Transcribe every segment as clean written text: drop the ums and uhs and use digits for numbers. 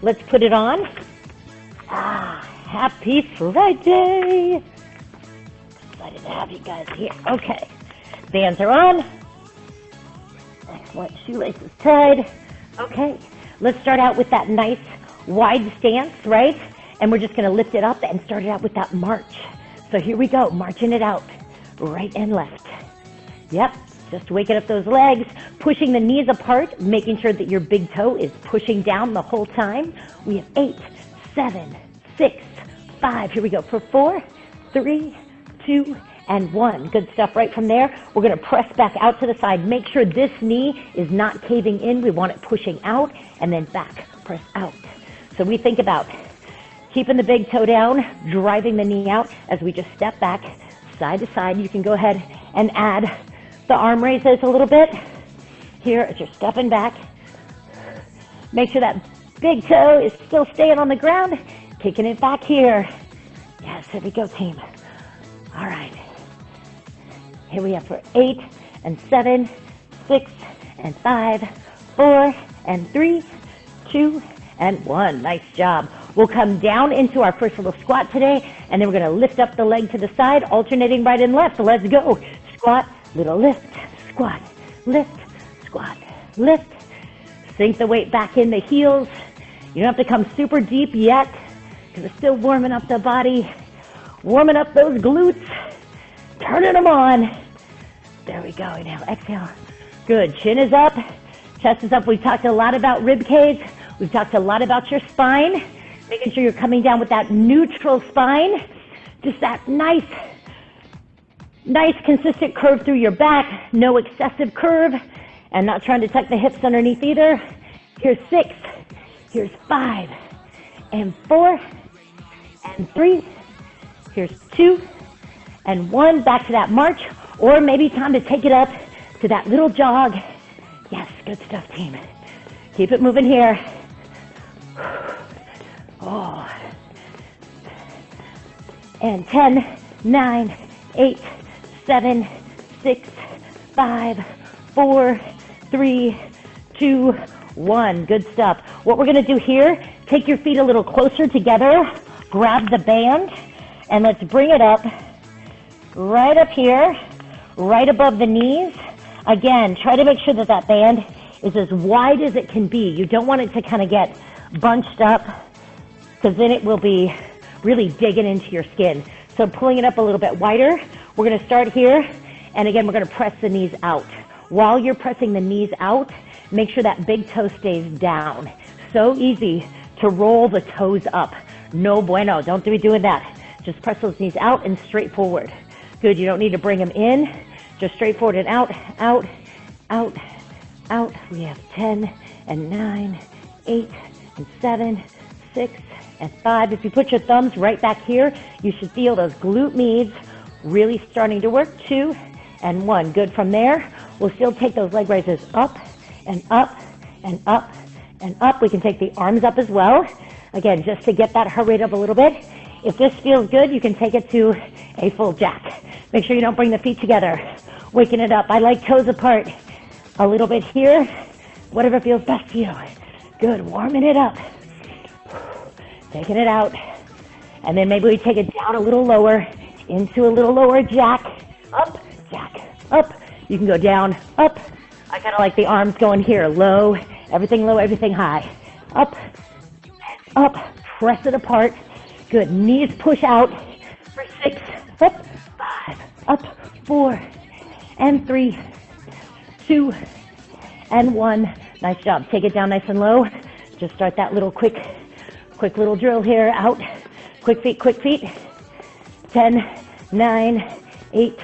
Let's put it on. Happy Friday. Excited to have you guys here. Okay, bands are on. Excellent, shoelaces tied. Okay, let's start out with that nice wide stance, right? And we're just gonna lift it up and start it out with that march. So here we go, marching it out, right and left. Yep, just waking up those legs, pushing the knees apart, making sure that your big toe is pushing down the whole time. We have 8, 7, 6, 5. Here we go for 4, 3, 2, and 1. Good stuff right from there. We're gonna press back out to the side. Make sure this knee is not caving in. We want it pushing out and then back, press out. So we think about keeping the big toe down, driving the knee out as we just step back side to side. You can go ahead and add the arm raises a little bit here as you're stepping back. Make sure that big toe is still staying on the ground, kicking it back here. Yes, here we go, team. All right. Here we are for 8 and 7, 6 and 5, 4 and 3, 2 and 1. Nice job. We'll come down into our first little squat today, and then we're going to lift up the leg to the side, alternating right and left. So let's go. Squat, little lift, squat, lift, squat, lift. Sink the weight back in the heels. You don't have to come super deep yet, because it's still warming up the body, warming up those glutes, turning them on. There we go. Inhale, exhale. Good. Chin is up, chest is up. We've talked a lot about rib cage. We've talked a lot about your spine, making sure you're coming down with that neutral spine, just that nice consistent curve through your back, no excessive curve, and not trying to tuck the hips underneath either. Here's 6, here's 5, and 4, and 3, here's 2, and 1. Back to that march, or maybe time to take it up to that little jog. Yes, good stuff, team. Keep it moving here. Oh. And 10, 9, 8, 7, 6, 5, 4, 3, 2, 1. Good stuff. What we're going to do here, take your feet a little closer together, grab the band, and let's bring it up right up here, right above the knees. Again, try to make sure that that band is as wide as it can be. You don't want it to kind of get bunched up, because then it will be really digging into your skin. So pulling it up a little bit wider. We're going to start here, and again, we're going to press the knees out. While you're pressing the knees out, make sure that big toe stays down. So easy to roll the toes up. No bueno, don't be doing that. Just press those knees out and straight forward. Good, you don't need to bring them in. Just straight forward and out, out, out, out. We have 10 and 9, 8 and 7, 6 and 5. If you put your thumbs right back here, you should feel those glute meads really starting to work. 2 and 1. Good. From there, we'll still take those leg raises up and up and up and up. We can take the arms up as well. Again, just to get that heart rate up a little bit. If this feels good, you can take it to a full jack. Make sure you don't bring the feet together. Waking it up. I like toes apart. A little bit here. Whatever feels best to you. Good. Warming it up. Taking it out. And then maybe we take it down a little lower into a little lower jack. Up, jack, up. You can go down, up. I kind of like the arms going here. Low, everything high. Up, up. Press it apart. Good. Knees push out for 6, up, 5, up, 4, and 3, 2, and 1. Nice job. Take it down nice and low. Just start that little quick little drill here. Out. Quick feet. 10, 9, 8,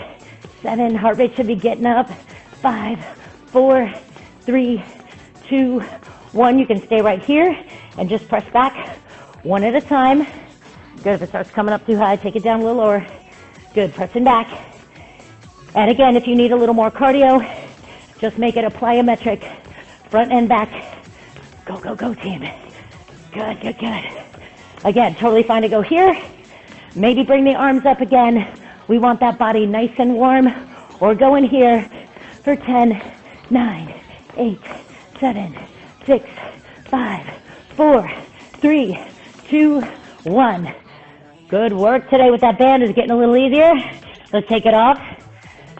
7. Heart rate should be getting up. 5, 4, 3, 2, 1. You can stay right here and just press back one at a time. Good. If it starts coming up too high, take it down a little lower. Good. Pressing back. And again, if you need a little more cardio, just make it a plyometric, front and back. Go, go, go, team. Good, good, good. Again, totally fine to go here. Maybe bring the arms up again. We want that body nice and warm. Or go in here for 10, 9, 8, 7, 6, 5, 4, 3, 2, 1. Good work today with that band. Is getting a little easier. Let's take it off.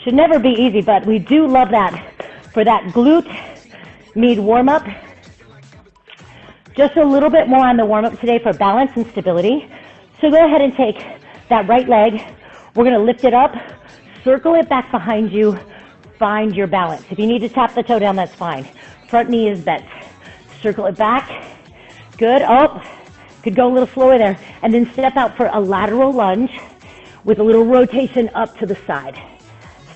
Should never be easy, but we do love that for that glute med warm-up. Just a little bit more on the warm-up today for balance and stability. So go ahead and take that right leg. We're going to lift it up, circle it back behind you, find your balance. If you need to tap the toe down, that's fine. Front knee is bent. Circle it back. Good. Oh, could go a little slower there. And then step out for a lateral lunge with a little rotation up to the side.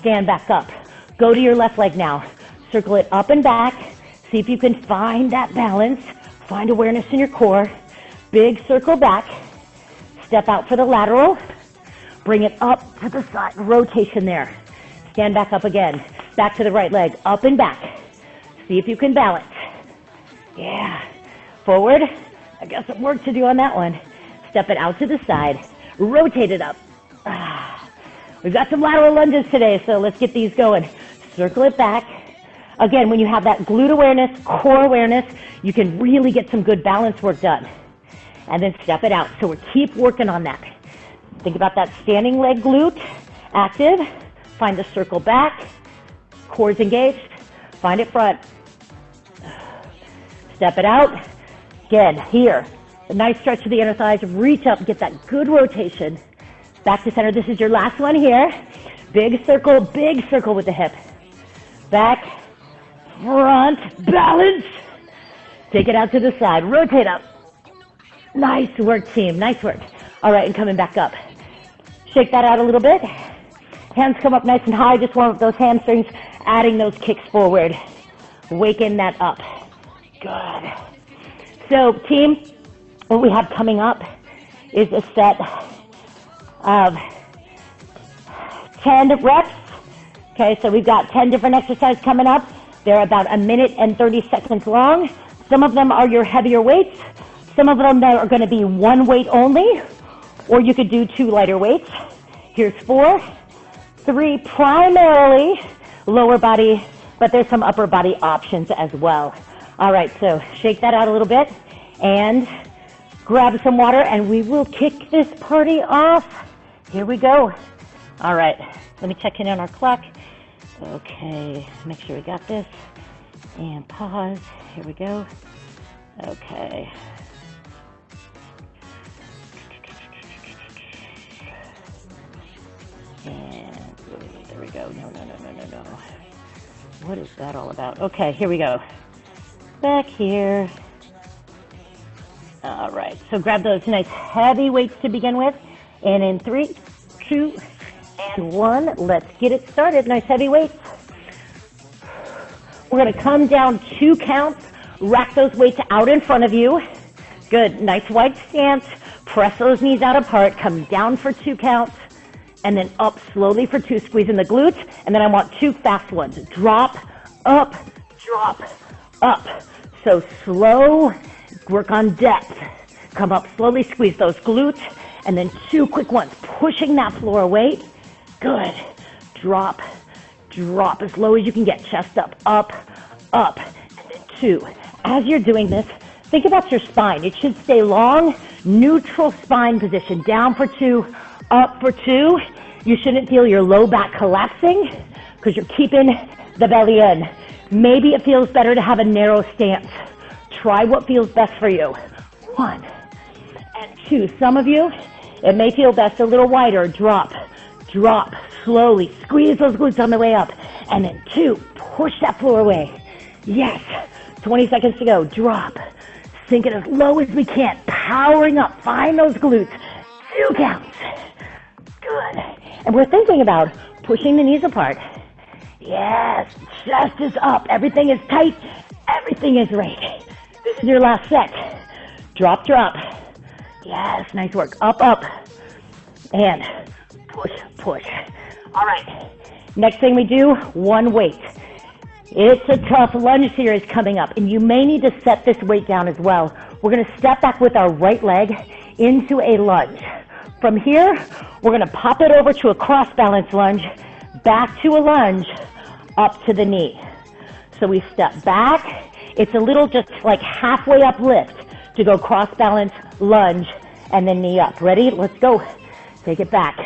Stand back up. Go to your left leg now. Circle it up and back. See if you can find that balance. Find awareness in your core. Big circle back. Step out for the lateral. Bring it up to the side. Rotation there. Stand back up again. Back to the right leg. Up and back. See if you can balance. Yeah. Forward. I got some work to do on that one. Step it out to the side. Rotate it up. We've got some lateral lunges today, so let's get these going. Circle it back. Again, when you have that glute awareness, core awareness, you can really get some good balance work done. And then step it out. So we keep working on that. Think about that standing leg glute, active. Find the circle back. Core's engaged. Find it front. Step it out. Again, here. A nice stretch to the inner thighs. Reach up, get that good rotation. Back to center. This is your last one here. Big circle with the hip. Back, front, balance. Take it out to the side. Rotate up. Nice work, team. Nice work. All right, and coming back up. Shake that out a little bit. Hands come up nice and high. Just warm up those hamstrings. Adding those kicks forward. Waking that up. Good. So, team, what we have coming up is a set of 10 reps. Okay, so we've got 10 different exercises coming up. They're about 1 minute and 30 seconds long. Some of them are your heavier weights. Some of them are going to be one weight only, or you could do 2 lighter weights. Here's 4, 3 primarily lower body, but there's some upper body options as well. All right, so shake that out a little bit and grab some water, and we will kick this party off. Here we go. All right, let me check in on our clock. Okay, make sure we got this. And pause. Here we go. Okay. And there we go. No. What is that all about? Okay, here we go. Back here. All right, so grab those nice heavy weights to begin with. And in 3, 2, and 1, let's get it started. Nice heavy weights. We're going to come down 2 counts. Rack those weights out in front of you. Good. Nice wide stance. Press those knees out apart. Come down for 2 counts. And then up slowly for 2. Squeezing the glutes. And then I want 2 fast ones. Drop, up, drop, up. So slow. Work on depth. Come up slowly. Squeeze those glutes. And then 2 quick ones. Pushing that floor weight. Good. Drop, drop as low as you can get. Chest up, up, and then 2. As you're doing this, think about your spine. It should stay long, neutral spine position. Down for 2, up for 2. You shouldn't feel your low back collapsing because you're keeping the belly in. Maybe it feels better to have a narrow stance. Try what feels best for you. 1 and 2. Some of you, it may feel best a little wider. Drop, drop, slowly. Squeeze those glutes on the way up. And then 2, push that floor away. Yes. 20 seconds to go. Drop. Sink it as low as we can. Powering up. Find those glutes. 2 counts. Good. And we're thinking about pushing the knees apart. Yes. Chest is up. Everything is tight. Everything is right. This is your last set. Drop, drop. Yes. Nice work. Up, up. And push, push. All right. Next thing we do, 1 weight. It's a tough lunge series coming up, and you may need to set this weight down as well. We're going to step back with our right leg into a lunge. From here, we're going to pop it over to a cross balance lunge, back to a lunge, up to the knee. So we step back. It's a little just like halfway up lift. to go cross balance, lunge, and then knee up. Ready? Let's go. Take it back,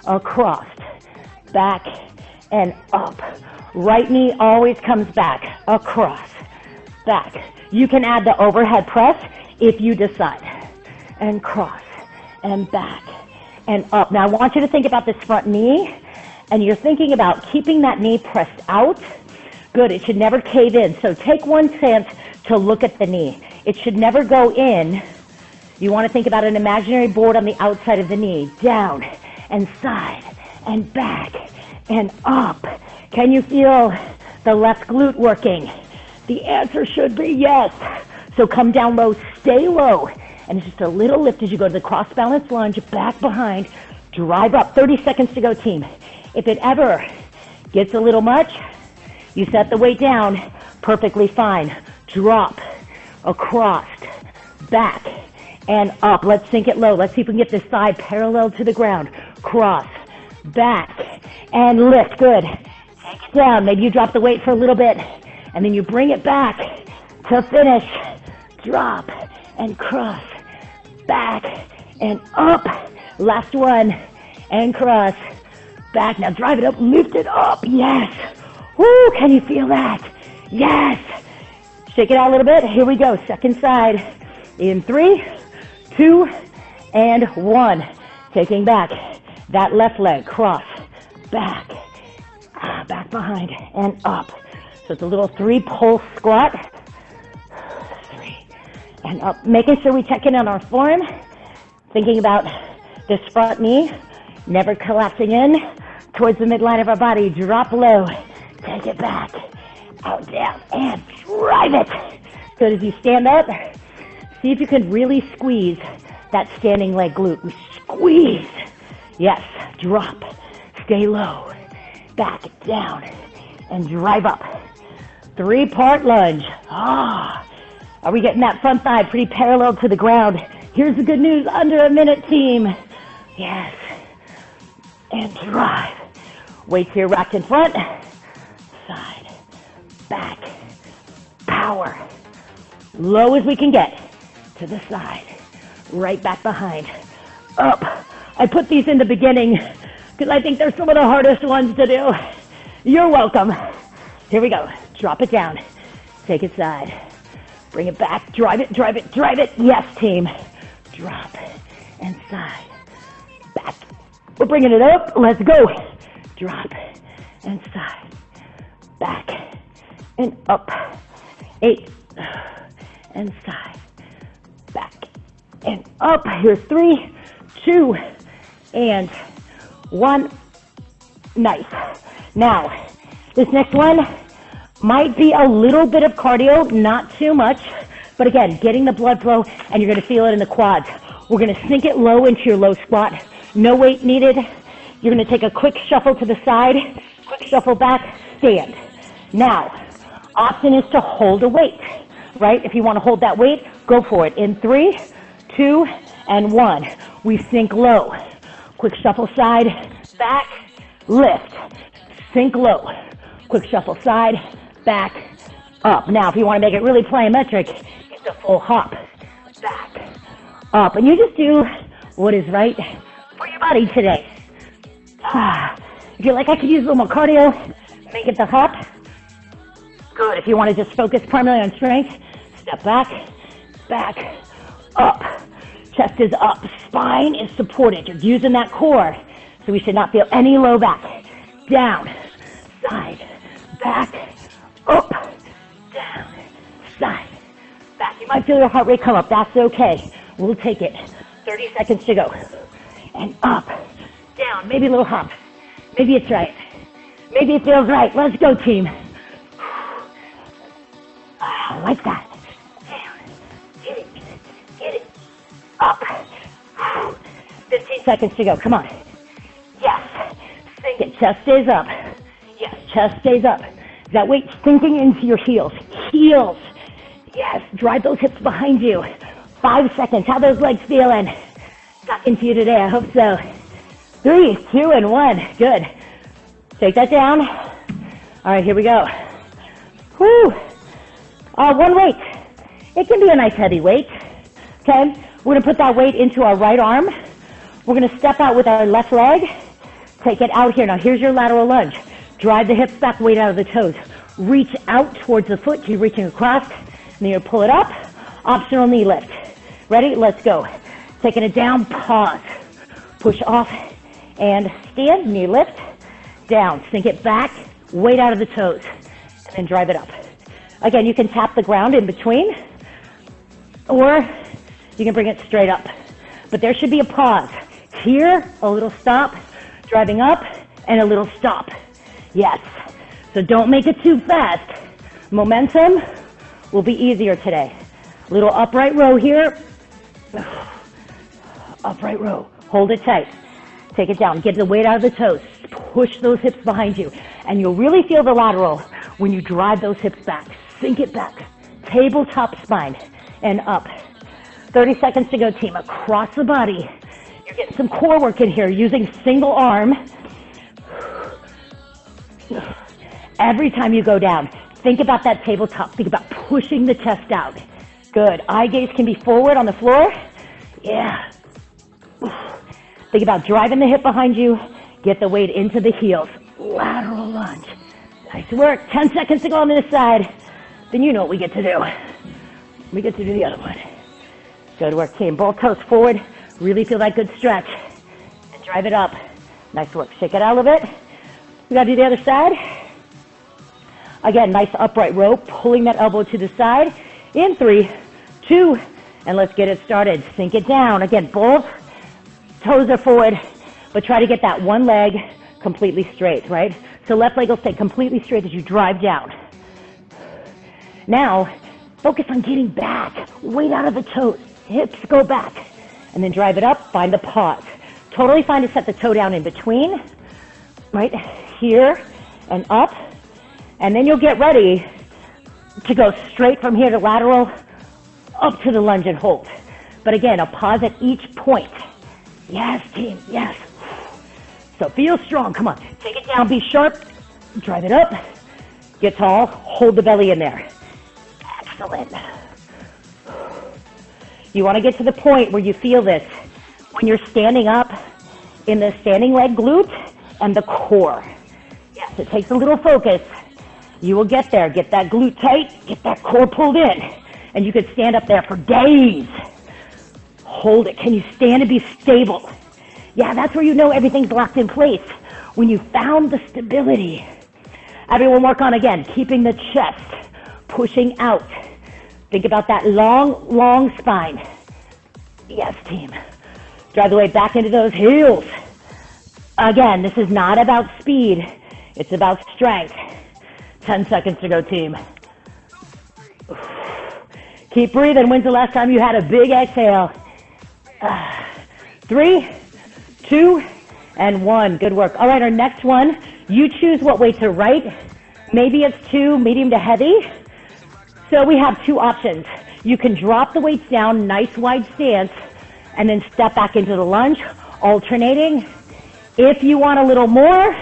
across, back, and up. Right knee always comes back, across, back. You can add the overhead press if you decide. And cross, and back, and up. Now I want you to think about this front knee, and you're thinking about keeping that knee pressed out. Good, it should never cave in. So take one chance to look at the knee. It should never go in. You want to think about an imaginary board on the outside of the knee. Down, and side, and back, and up. Can you feel the left glute working? The answer should be yes. So come down low, stay low. And it's just a little lift as you go to the cross balance lunge, back behind, drive up. 30 seconds to go, team. If it ever gets a little much, you set the weight down, perfectly fine. Drop, across, back, and up. Let's sink it low. Let's see if we can get this side parallel to the ground. Cross, back, and lift. Good. Take it down. Maybe you drop the weight for a little bit, and then you bring it back to finish. Drop, and cross, back, and up. Last one, and cross, back. Now drive it up, lift it up. Yes. Woo, can you feel that? Yes. Shake it out a little bit. Here we go. Second side. In 3, 2, and 1. Taking back that left leg. Cross, back, back behind, and up. So it's a little 3 pulse squat. 3, and up. Making sure we check in on our form. Thinking about this front knee. Never collapsing in towards the midline of our body. Drop low. Take it back, out, down, and drive it. Good. As you stand up, see if you can really squeeze that standing leg glute. We squeeze. Yes. Drop. Stay low. Back, down, and drive up. 3-part lunge. Are we getting that front thigh pretty parallel to the ground? Here's the good news. Under a minute, team. Yes. And drive. Weights here racked in front. Side, back, power, low as we can get, to the side, right back behind, up. I put these in the beginning because I think they're some of the hardest ones to do. You're welcome. Here we go. Drop it down. Take it side. Bring it back. Drive it, drive it, drive it. Yes, team. Drop and side. Back. We're bringing it up. Let's go. Drop and side. Back and up. 8 and side. Back and up. Here's 3, 2, and 1. Nice. Now, this next one might be a little bit of cardio, not too much, but again, getting the blood flow, and you're going to feel it in the quads. We're going to sink it low into your low squat. No weight needed. You're going to take a quick shuffle to the side, quick shuffle back, stand. Now, option is to hold a weight, right? If you want to hold that weight, go for it. In 3, 2, and 1. We sink low. Quick shuffle side, back, lift. Sink low. Quick shuffle side, back, up. Now, if you want to make it really plyometric, it's a full hop. Back, up. And you just do what is right for your body today. If you're like, I could use a little more cardio, make it the hop. Good. If you want to just focus primarily on strength, step back, back, up. Chest is up. Spine is supported. You're using that core, so we should not feel any low back. Down, side, back, up, down, side, back. You might feel your heart rate come up. That's okay. We'll take it. 30 seconds to go. And up, down. Maybe a little hop. Maybe it's right. Maybe it feels right. Let's go, team. Like that. Down. Get it. Get it. Up. 15 seconds to go. Come on. Yes. Sink it. Chest stays up. Yes. Chest stays up. Is that weight sinking into your heels? Heels. Yes. Drive those hips behind you. 5 seconds. How those legs feeling? Talking to you today. I hope so. 3, 2, and 1. Good. Take that down. All right. Here we go. Woo. One weight. It can be a nice heavy weight. Okay, we're gonna put that weight into our right arm. We're gonna step out with our left leg, take it out here. Now here's your lateral lunge. Drive the hips back, weight out of the toes. Reach out towards the foot, keep reaching across, and then you pull it up, optional knee lift. Ready? Let's go. Taking it down, pause, push off, and stand, knee lift, down, sink it back, weight out of the toes, and then drive it up. Again, you can tap the ground in between, or you can bring it straight up. But there should be a pause. Here, a little stop, driving up, and a little stop. Yes. So don't make it too fast. Momentum will be easier today. Little upright row here. Upright row. Hold it tight. Take it down. Get the weight out of the toes. Push those hips behind you. And you'll really feel the lateral when you drive those hips back. Sink it back. Tabletop spine and up. 30 seconds to go, team. Across the body. You're getting some core work in here using single arm. Every time you go down, think about that tabletop. Think about pushing the chest out. Good. Eye gaze can be forward on the floor. Yeah. Think about driving the hip behind you. Get the weight into the heels. Lateral lunge. Nice work. 10 seconds to go on this side. Then you know what we get to do. We get to do the other one. Good work, team. Both toes forward. Really feel that good stretch. And drive it up. Nice work. Shake it out a little bit. We got to do the other side. Again, nice upright row. Pulling that elbow to the side. In 3, 2, and let's get it started. Sink it down. Again, both toes are forward, but try to get that one leg completely straight, right? So left leg will stay completely straight as you drive down. Now, focus on getting back. Weight out of the toes. Hips go back. And then drive it up. Find the pause. Totally fine to set the toe down in between. Right here and up. And then you'll get ready to go straight from here to lateral up to the lunge and hold. But again, a pause at each point. Yes, team, yes. So feel strong, come on. Take it down, be sharp, drive it up, get tall, hold the belly in there. Excellent. You want to get to the point where you feel this when you're standing up in the standing leg glute and the core. Yes, it takes a little focus. You will get there. Get that glute tight, get that core pulled in, and you could stand up there for days. Hold it. Can you stand and be stable? Yeah, that's where you know everything's locked in place. When you found the stability. Everyone work on, again, keeping the chest pushing out. Think about that long, long spine. Yes, team. Drive the weight back into those heels. Again, this is not about speed. It's about strength. 10 seconds to go, team. Keep breathing. When's the last time you had a big exhale? 3, 2, and 1. Good work. All right, our next one, you choose what weight to right. Maybe it's 2, medium to heavy. So we have 2 options. You can drop the weights down, nice wide stance, and then step back into the lunge, alternating. If you want a little more,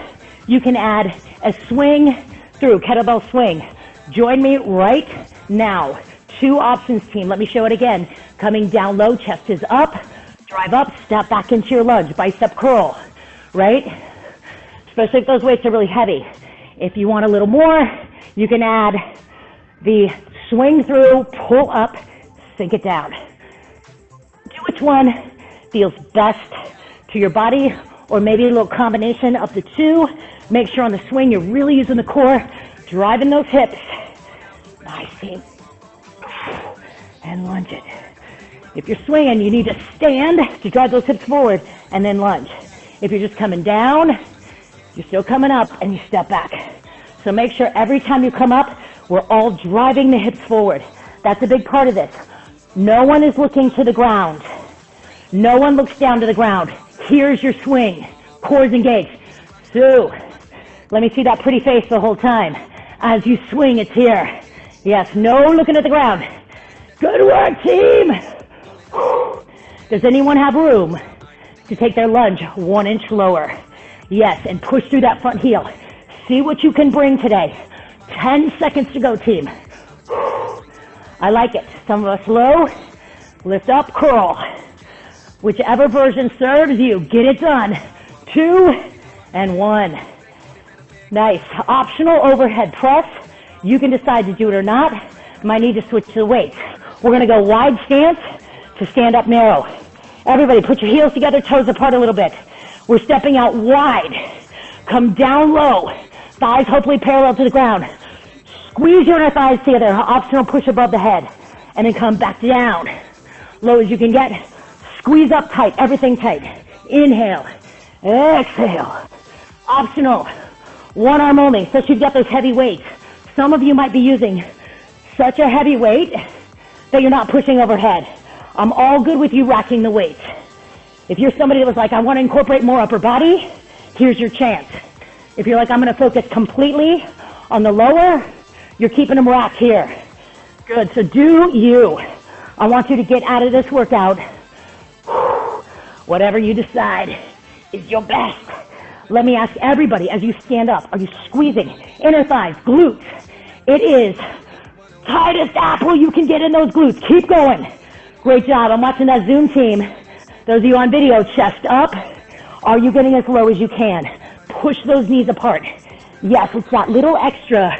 you can add a swing through, kettlebell swing. Join me right now. 2 options, team. Let me show it again. Coming down low, chest is up. Drive up, step back into your lunge. Bicep curl, right? Especially if those weights are really heavy. If you want a little more, you can add the swing through, pull up, sink it down. Do which one feels best to your body, or maybe a little combination of the 2. Make sure on the swing you're really using the core, driving those hips. Nice, team. And lunge it. If you're swinging, you need to stand to drive those hips forward and then lunge. If you're just coming down, you're still coming up and you step back. So make sure every time you come up, we're all driving the hips forward. That's a big part of this. No one is looking to the ground. No one looks down to the ground. Here's your swing. Core's engaged. So, let me see that pretty face the whole time. As you swing, it's here. Yes, no looking at the ground. Good work, team. Does anyone have room to take their lunge 1 inch lower? Yes, and push through that front heel. See what you can bring today. 10 seconds to go, team. I like it. Some of us low, Lift up, curl. Whichever version serves you, get it done. 2 and 1. Nice. Optional overhead press. You can decide to do it or not. Might need to switch to the weights. We're going to go wide stance to stand up narrow. Everybody, put your heels together, toes apart a little bit. We're stepping out wide. Come down low. Thighs hopefully parallel to the ground. Squeeze your inner thighs together. Optional push above the head. And then come back down. Low as you can get. Squeeze up tight. Everything tight. Inhale. Exhale. Optional. One arm only. So you've got those heavy weights. Some of you might be using such a heavy weight that you're not pushing overhead. I'm all good with you racking the weights. If you're somebody that was like, I want to incorporate more upper body, here's your chance. If you're like, I'm going to focus completely on the lower, you're keeping them racked here. Good, so do you. I want you to get out of this workout. Whatever you decide is your best. Let me ask everybody, as you stand up, are you squeezing inner thighs, glutes? It is tightest apple you can get in those glutes. Keep going. Great job. I'm watching that Zoom team. Those of you on video, chest up. Are you getting as low as you can? Push those knees apart. Yes, it's that little extra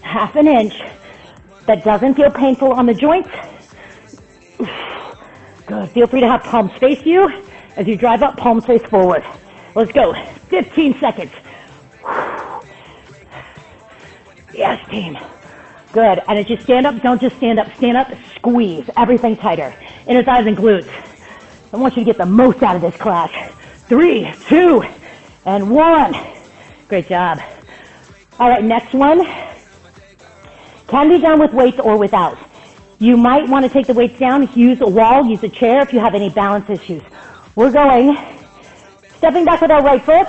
half an inch that doesn't feel painful on the joints. Good. Feel free to have palms face you. As you drive up, palms face forward. Let's go. 15 seconds. Yes, team. Good. And as you stand up, don't just stand up. Stand up, squeeze. Everything tighter. Inner thighs and glutes. I want you to get the most out of this class. 3, 2, and 1. Great job. All right, next one. Can be done with weights or without. You might want to take the weights down, use a wall, use a chair if you have any balance issues. We're going, stepping back with our right foot.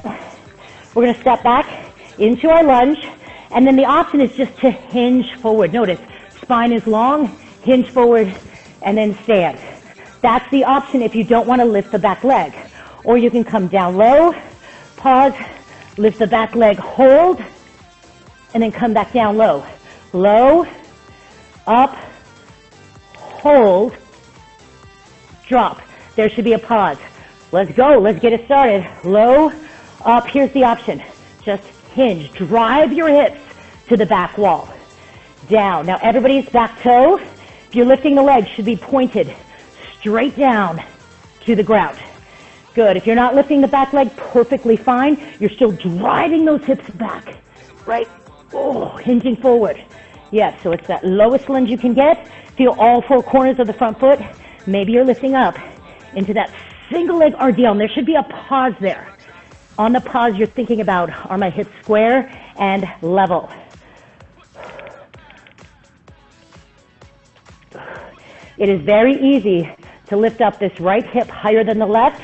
We're going to step back into our lunge. And then the option is just to hinge forward. Notice, spine is long, hinge forward, and then stand. That's the option if you don't want to lift the back leg. Or you can come down low, pause, lift the back leg, hold, and then come back down low. Low, up, hold, drop. There should be a pause. Let's go. Let's get it started. Low, up. Here's the option. Just hinge. Drive your hips to the back wall. Down. Now everybody's back toe, if you're lifting the leg, should be pointed straight down to the ground. Good. If you're not lifting the back leg, perfectly fine. You're still driving those hips back. Right? Oh, hinging forward. Yes, so it's that lowest lunge you can get. Feel all 4 corners of the front foot. Maybe you're lifting up into that single leg RDL, and there should be a pause there. On the pause, you're thinking about, are my hips square and level? It is very easy to lift up this right hip higher than the left.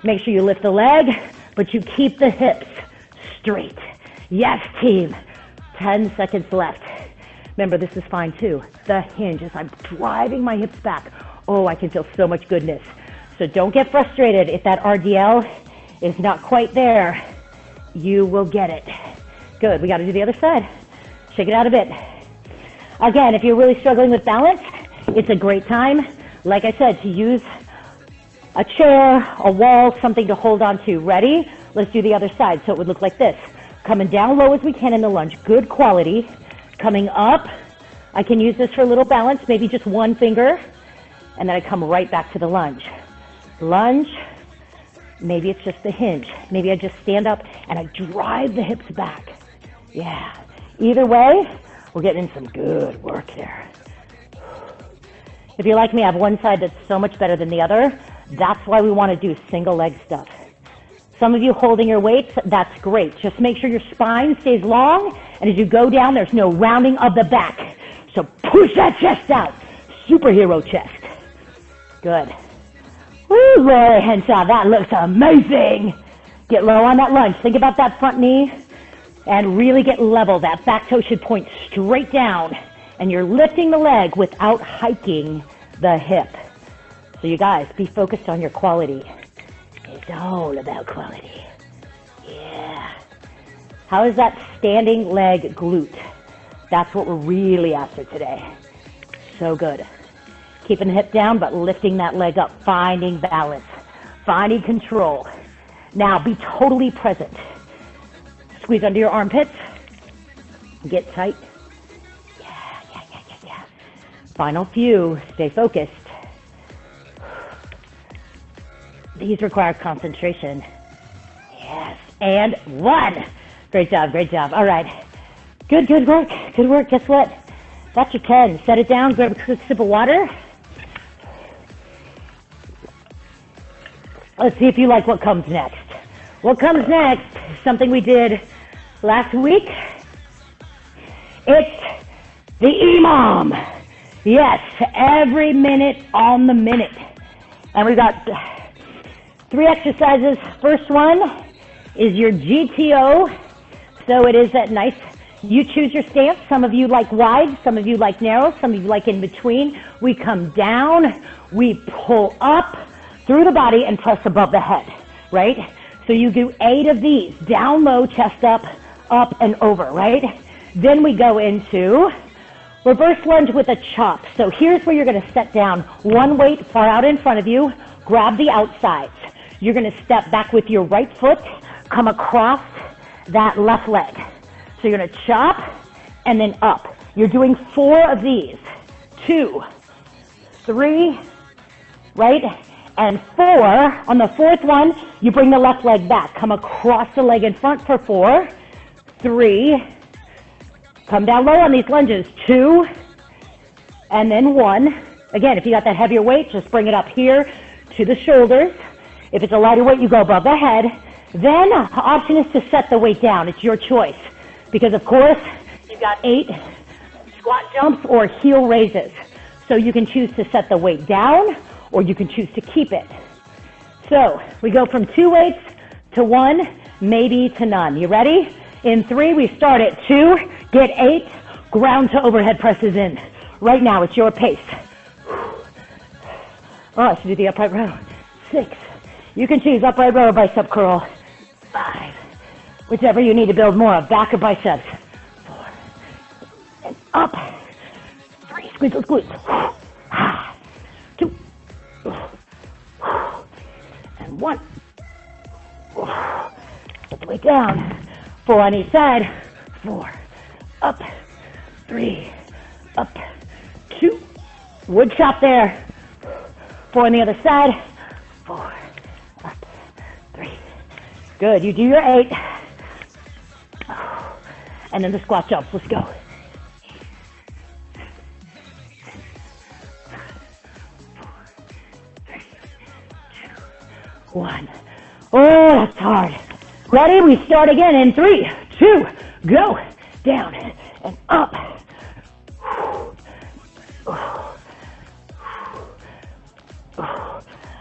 Make sure you lift the leg, but you keep the hips straight. Yes, team. 10 seconds left. Remember, this is fine too. The hinge, as I'm driving my hips back. Oh, I can feel so much goodness. So don't get frustrated if that RDL is not quite there. You will get it. Good, we gotta do the other side. Shake it out a bit. Again, if you're really struggling with balance, it's a great time, like I said, to use a chair, a wall, something to hold on to. Ready? Let's do the other side. So it would look like this. Coming down low as we can in the lunge. Good quality. Coming up. I can use this for a little balance, maybe just one finger. And then I come right back to the lunge. Lunge. Maybe it's just the hinge. Maybe I just stand up and I drive the hips back. Yeah. Either way, we're getting in some good work there. If you're like me, I have one side that's so much better than the other. That's why we want to do single leg stuff. Some of you holding your weights, that's great. Just make sure your spine stays long, and as you go down, there's no rounding of the back. So push that chest out. Superhero chest. Good. Woo, Lori Henshaw, that looks amazing. Get low on that lunge. Think about that front knee, and really get level. That back toe should point straight down, and you're lifting the leg without hiking the hip. So you guys, be focused on your quality. It's all about quality. Yeah. How is that standing leg glute? That's what we're really after today. So good. Keeping the hip down, but lifting that leg up, finding balance, finding control. Now be totally present. Squeeze under your armpits. Get tight. Yeah. Final few. Stay focused. These require concentration. Yes. And 1. Great job. All right. Good work. Guess what? That's your 10. Set it down. Grab a quick sip of water. Let's see if you like what comes next. What comes next is something we did last week. It's the EMOM. Yes, every minute on the minute. And we got 3 exercises. First one is your GTO. So it is that nice, you choose your stance. Some of you like wide, some of you like narrow, some of you like in between. We come down, we pull up through the body and press above the head, right? So you do 8 of these, down low, chest up and over, right? Then we go into reverse lunge with a chop. So here's where you're gonna set down. 1 weight far out in front of you, grab the outsides. You're gonna step back with your right foot, come across that left leg. So you're gonna chop and then up. You're doing 4 of these. 2, 3, right? And 4, on the 4th one, you bring the left leg back. Come across the leg in front for 4, 3, come down low on these lunges, 2, and then 1. Again, if you got that heavier weight, just bring it up here to the shoulders. If it's a lighter weight, you go above the head. Then the option is to set the weight down. It's your choice. Because of course, you've got 8 squat jumps or heel raises. So you can choose to set the weight down, or you can choose to keep it. So we go from 2 weights to 1, maybe to none. You ready? In 3, we start at 2, get 8, ground to overhead presses in. Right now, it's your pace. Oh, I should do the upright row. 6, you can choose upright row or bicep curl. 5, whichever you need to build more of, back or biceps. 4, and up. 3, squeeze those glutes. 2, and 1. Put the weight down. 4 on each side. 4, up. 3, up. 2, wood chop there. 4 on the other side. 4, up. 3. Good. You do your 8. And then the squat jumps. Let's go. 1. Oh, that's hard. Ready? We start again in 3, 2, go. Down and up.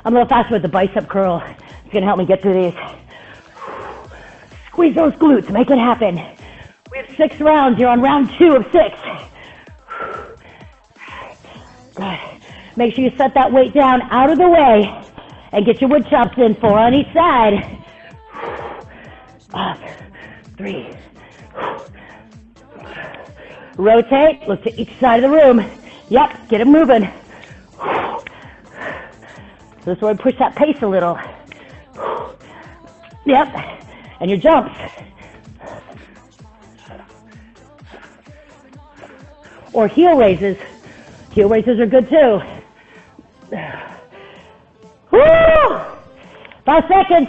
I'm a little faster with the bicep curl. It's going to help me get through these. Squeeze those glutes. Make it happen. We have 6 rounds. You're on round 2 of 6. Good. Make sure you set that weight down out of the way. And get your wood chops in. 4 on each side. Up. 3. Rotate. Look to each side of the room. Yep. Get it moving. This is where we push that pace a little. Yep. And your jumps. Or heel raises. Heel raises are good too. Woo! 5 seconds.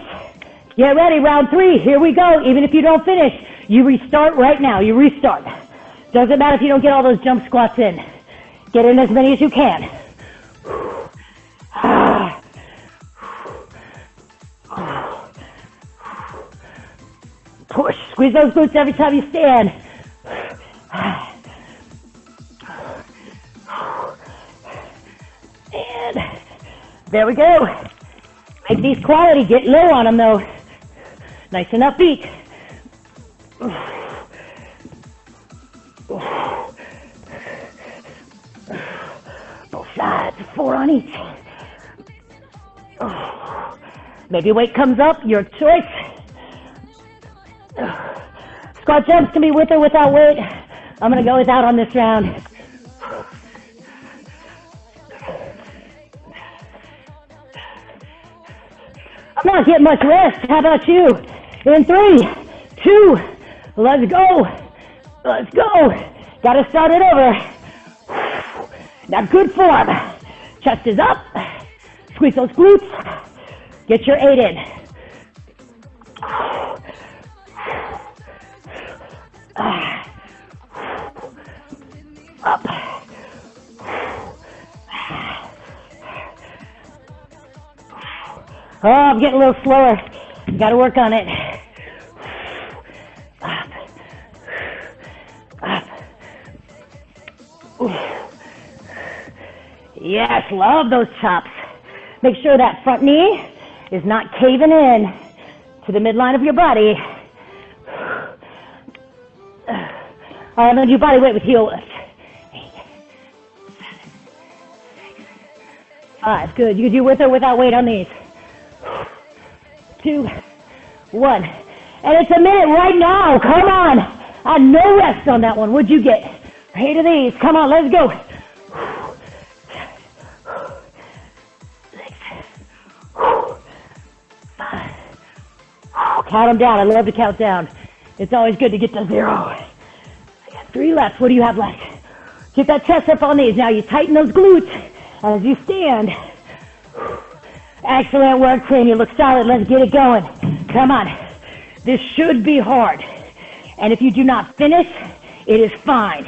Get ready, round 3. Here we go. Even if you don't finish, you restart right now. You restart. Doesn't matter if you don't get all those jump squats in. Get in as many as you can. Push. Squeeze those glutes every time you stand. And there we go. Make these quality. Get low on them though. Nice and upbeat. Both sides. 4 on each. Maybe weight comes up. Your choice. Squat jumps can be with or without weight. I'm going to go without on this round. I'm not getting much rest. How about you? In 3, 2, let's go. Let's go. Gotta start it over. Now good form. Chest is up. Squeeze those glutes. Get your 8 in. Up. Oh, I'm getting a little slower. Gotta work on it. Up. Up. Yes, love those chops. Make sure that front knee is not caving in to the midline of your body. All right, I'm gonna do body weight with heel lift. 8, 7, 6, 5. Good. You can do with or without weight on these. 2, 1. And it's a minute right now. Come on. No rest on that one. What'd you get? 8 of these. Come on, let's go. 6, 5. Count them down. I love to count down. It's always good to get to 0. I got 3 left. What do you have left? Get that chest up on these. Now you tighten those glutes as you stand. Excellent work, team. You look solid. Let's get it going. Come on. This should be hard. And if you do not finish, it is fine.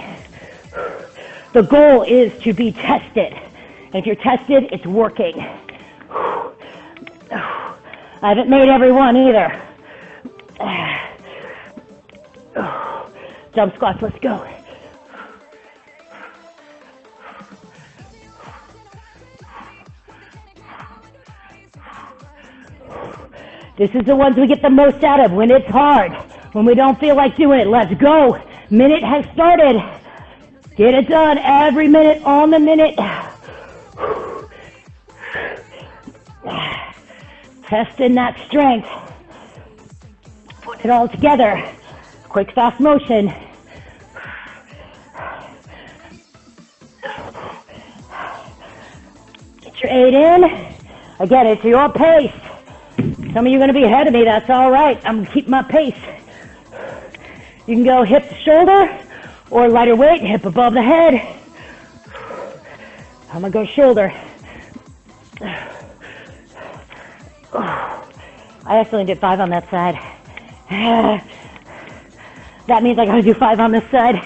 The goal is to be tested. And if you're tested, it's working. I haven't made every one either. Jump squats, let's go. This is the ones we get the most out of when it's hard, when we don't feel like doing it. Let's go. Minute has started. Get it done. Every minute on the minute. Testing that strength. Put it all together. Quick, fast motion. Get your 8 in. Again, it's your pace. Some of you are going to be ahead of me. That's all right. I'm going to keep my pace. You can go hip to shoulder or lighter weight, hip above the head. I'm going to go shoulder. I actually did 5 on that side. That means I got to do 5 on this side.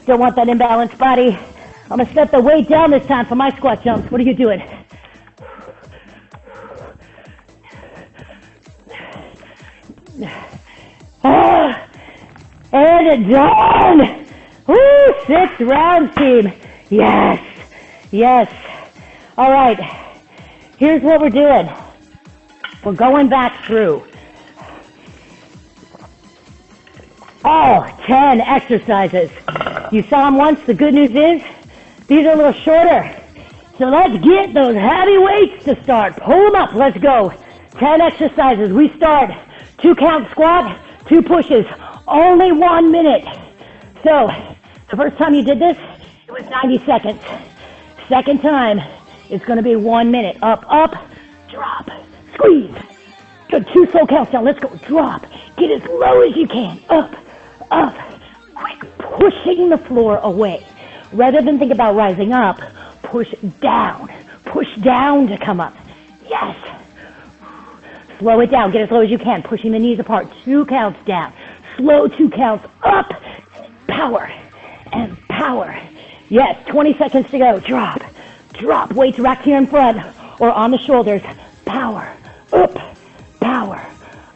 Don't want that imbalanced body. I'm going to set the weight down this time for my squat jumps. What are you doing? And done! Woo! 6 rounds, team. Yes. Yes. All right. Here's what we're doing. We're going back through all 10 exercises. You saw them once. The good news is these are a little shorter. So let's get those heavy weights to start. Pull them up. Let's go. 10 exercises. We start 2 count squat, 2 pushes, only 1 minute. So the first time you did this, it was 90 seconds. Second time, it's going to be 1 minute. Up, up, drop, squeeze. Good, 2 slow counts down. Let's go. Drop. Get as low as you can. Up, up. Quick, pushing the floor away. Rather than think about rising up, push down. Push down to come up. Yes. Slow it down. Get as low as you can. Pushing the knees apart. 2 counts down. Slow 2 counts up. Power and power. Yes, 20 seconds to go. Drop. Drop. Weights racked here in front or on the shoulders. Power. Up. Power.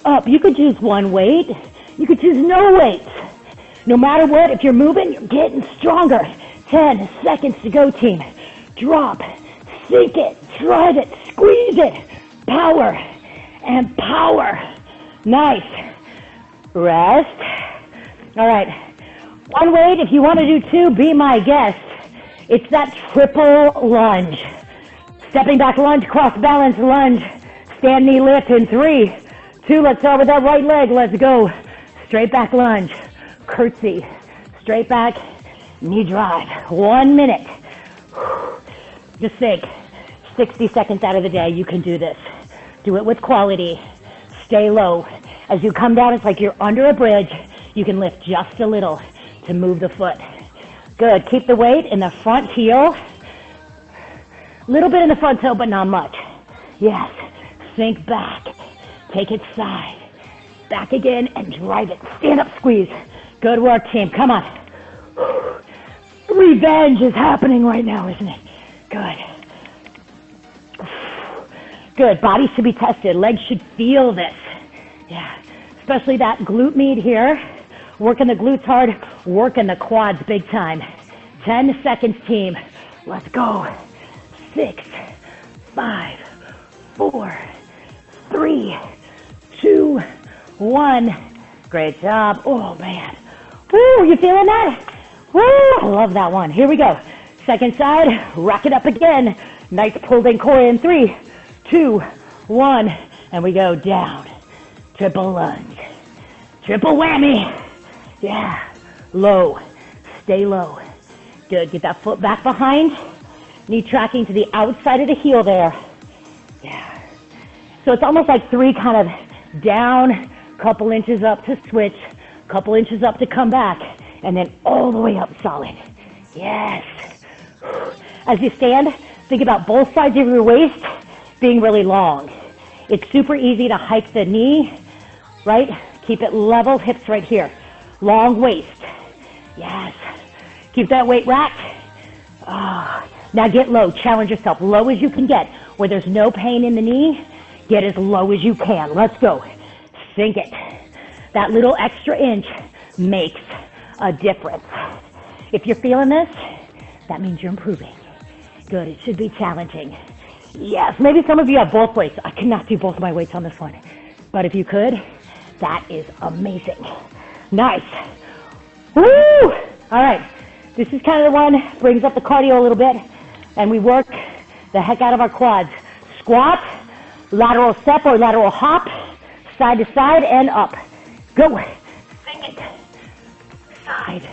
Up. You could choose 1 weight. You could choose no weights. No matter what, if you're moving, you're getting stronger. 10 seconds to go, team. Drop. Sink it. Drive it. Squeeze it. Power. And power. Nice. Rest. All right. 1 weight. If you want to do 2, be my guest. It's that triple lunge. Stepping back lunge, cross balance lunge. Stand knee lift in 3, 2. Let's start with that right leg. Let's go. Straight back lunge. Curtsy. Straight back. Knee drive. 1 minute. Just think. 60 seconds out of the day, you can do this. do it with quality. Stay low. As you come down, it's like you're under a bridge. You can lift just a little to move the foot. Good. Keep the weight in the front heel. Little bit in the front toe, but not much. Yes. Sink back. Take it side. Back again and drive it. Stand up, squeeze. Good work, team. Come on. Revenge is happening right now, isn't it? Good. Good. Body should be tested. Legs should feel this. Yeah. Especially that glute med here. Working the glutes hard. Working the quads big time. 10 seconds, team. Let's go. 6, 5, 4, 3, 2, 1. Great job. Oh, man. Woo, you feeling that? Woo, I love that one. Here we go. Second side, rack it up again. Nice pulled in core in 3, 2, 1. And we go down. Triple lunge. Triple whammy. Yeah. Low. Stay low. Good. Get that foot back behind. Knee tracking to the outside of the heel there. Yeah. So it's almost like 3 kind of down, couple inches up to switch, couple inches up to come back, and then all the way up solid. Yes. As you stand, think about both sides of your waist being really long. It's super easy to hike the knee, right? Keep it level, hips right here. Long waist. Yes. Keep that weight racked. Oh. Now get low. Challenge yourself. Low as you can get. Where there's no pain in the knee, get as low as you can. Let's go. Sink it. That little extra inch makes a difference. If you're feeling this, that means you're improving. Good. It should be challenging. Yes. Maybe some of you have both weights. I cannot do both my weights on this one. But if you could, that is amazing. Nice. Woo! All right. This is kind of the one, brings up the cardio a little bit, and we work the heck out of our quads. Squat, lateral step or lateral hop, side to side and up. Go. Sink it. Side,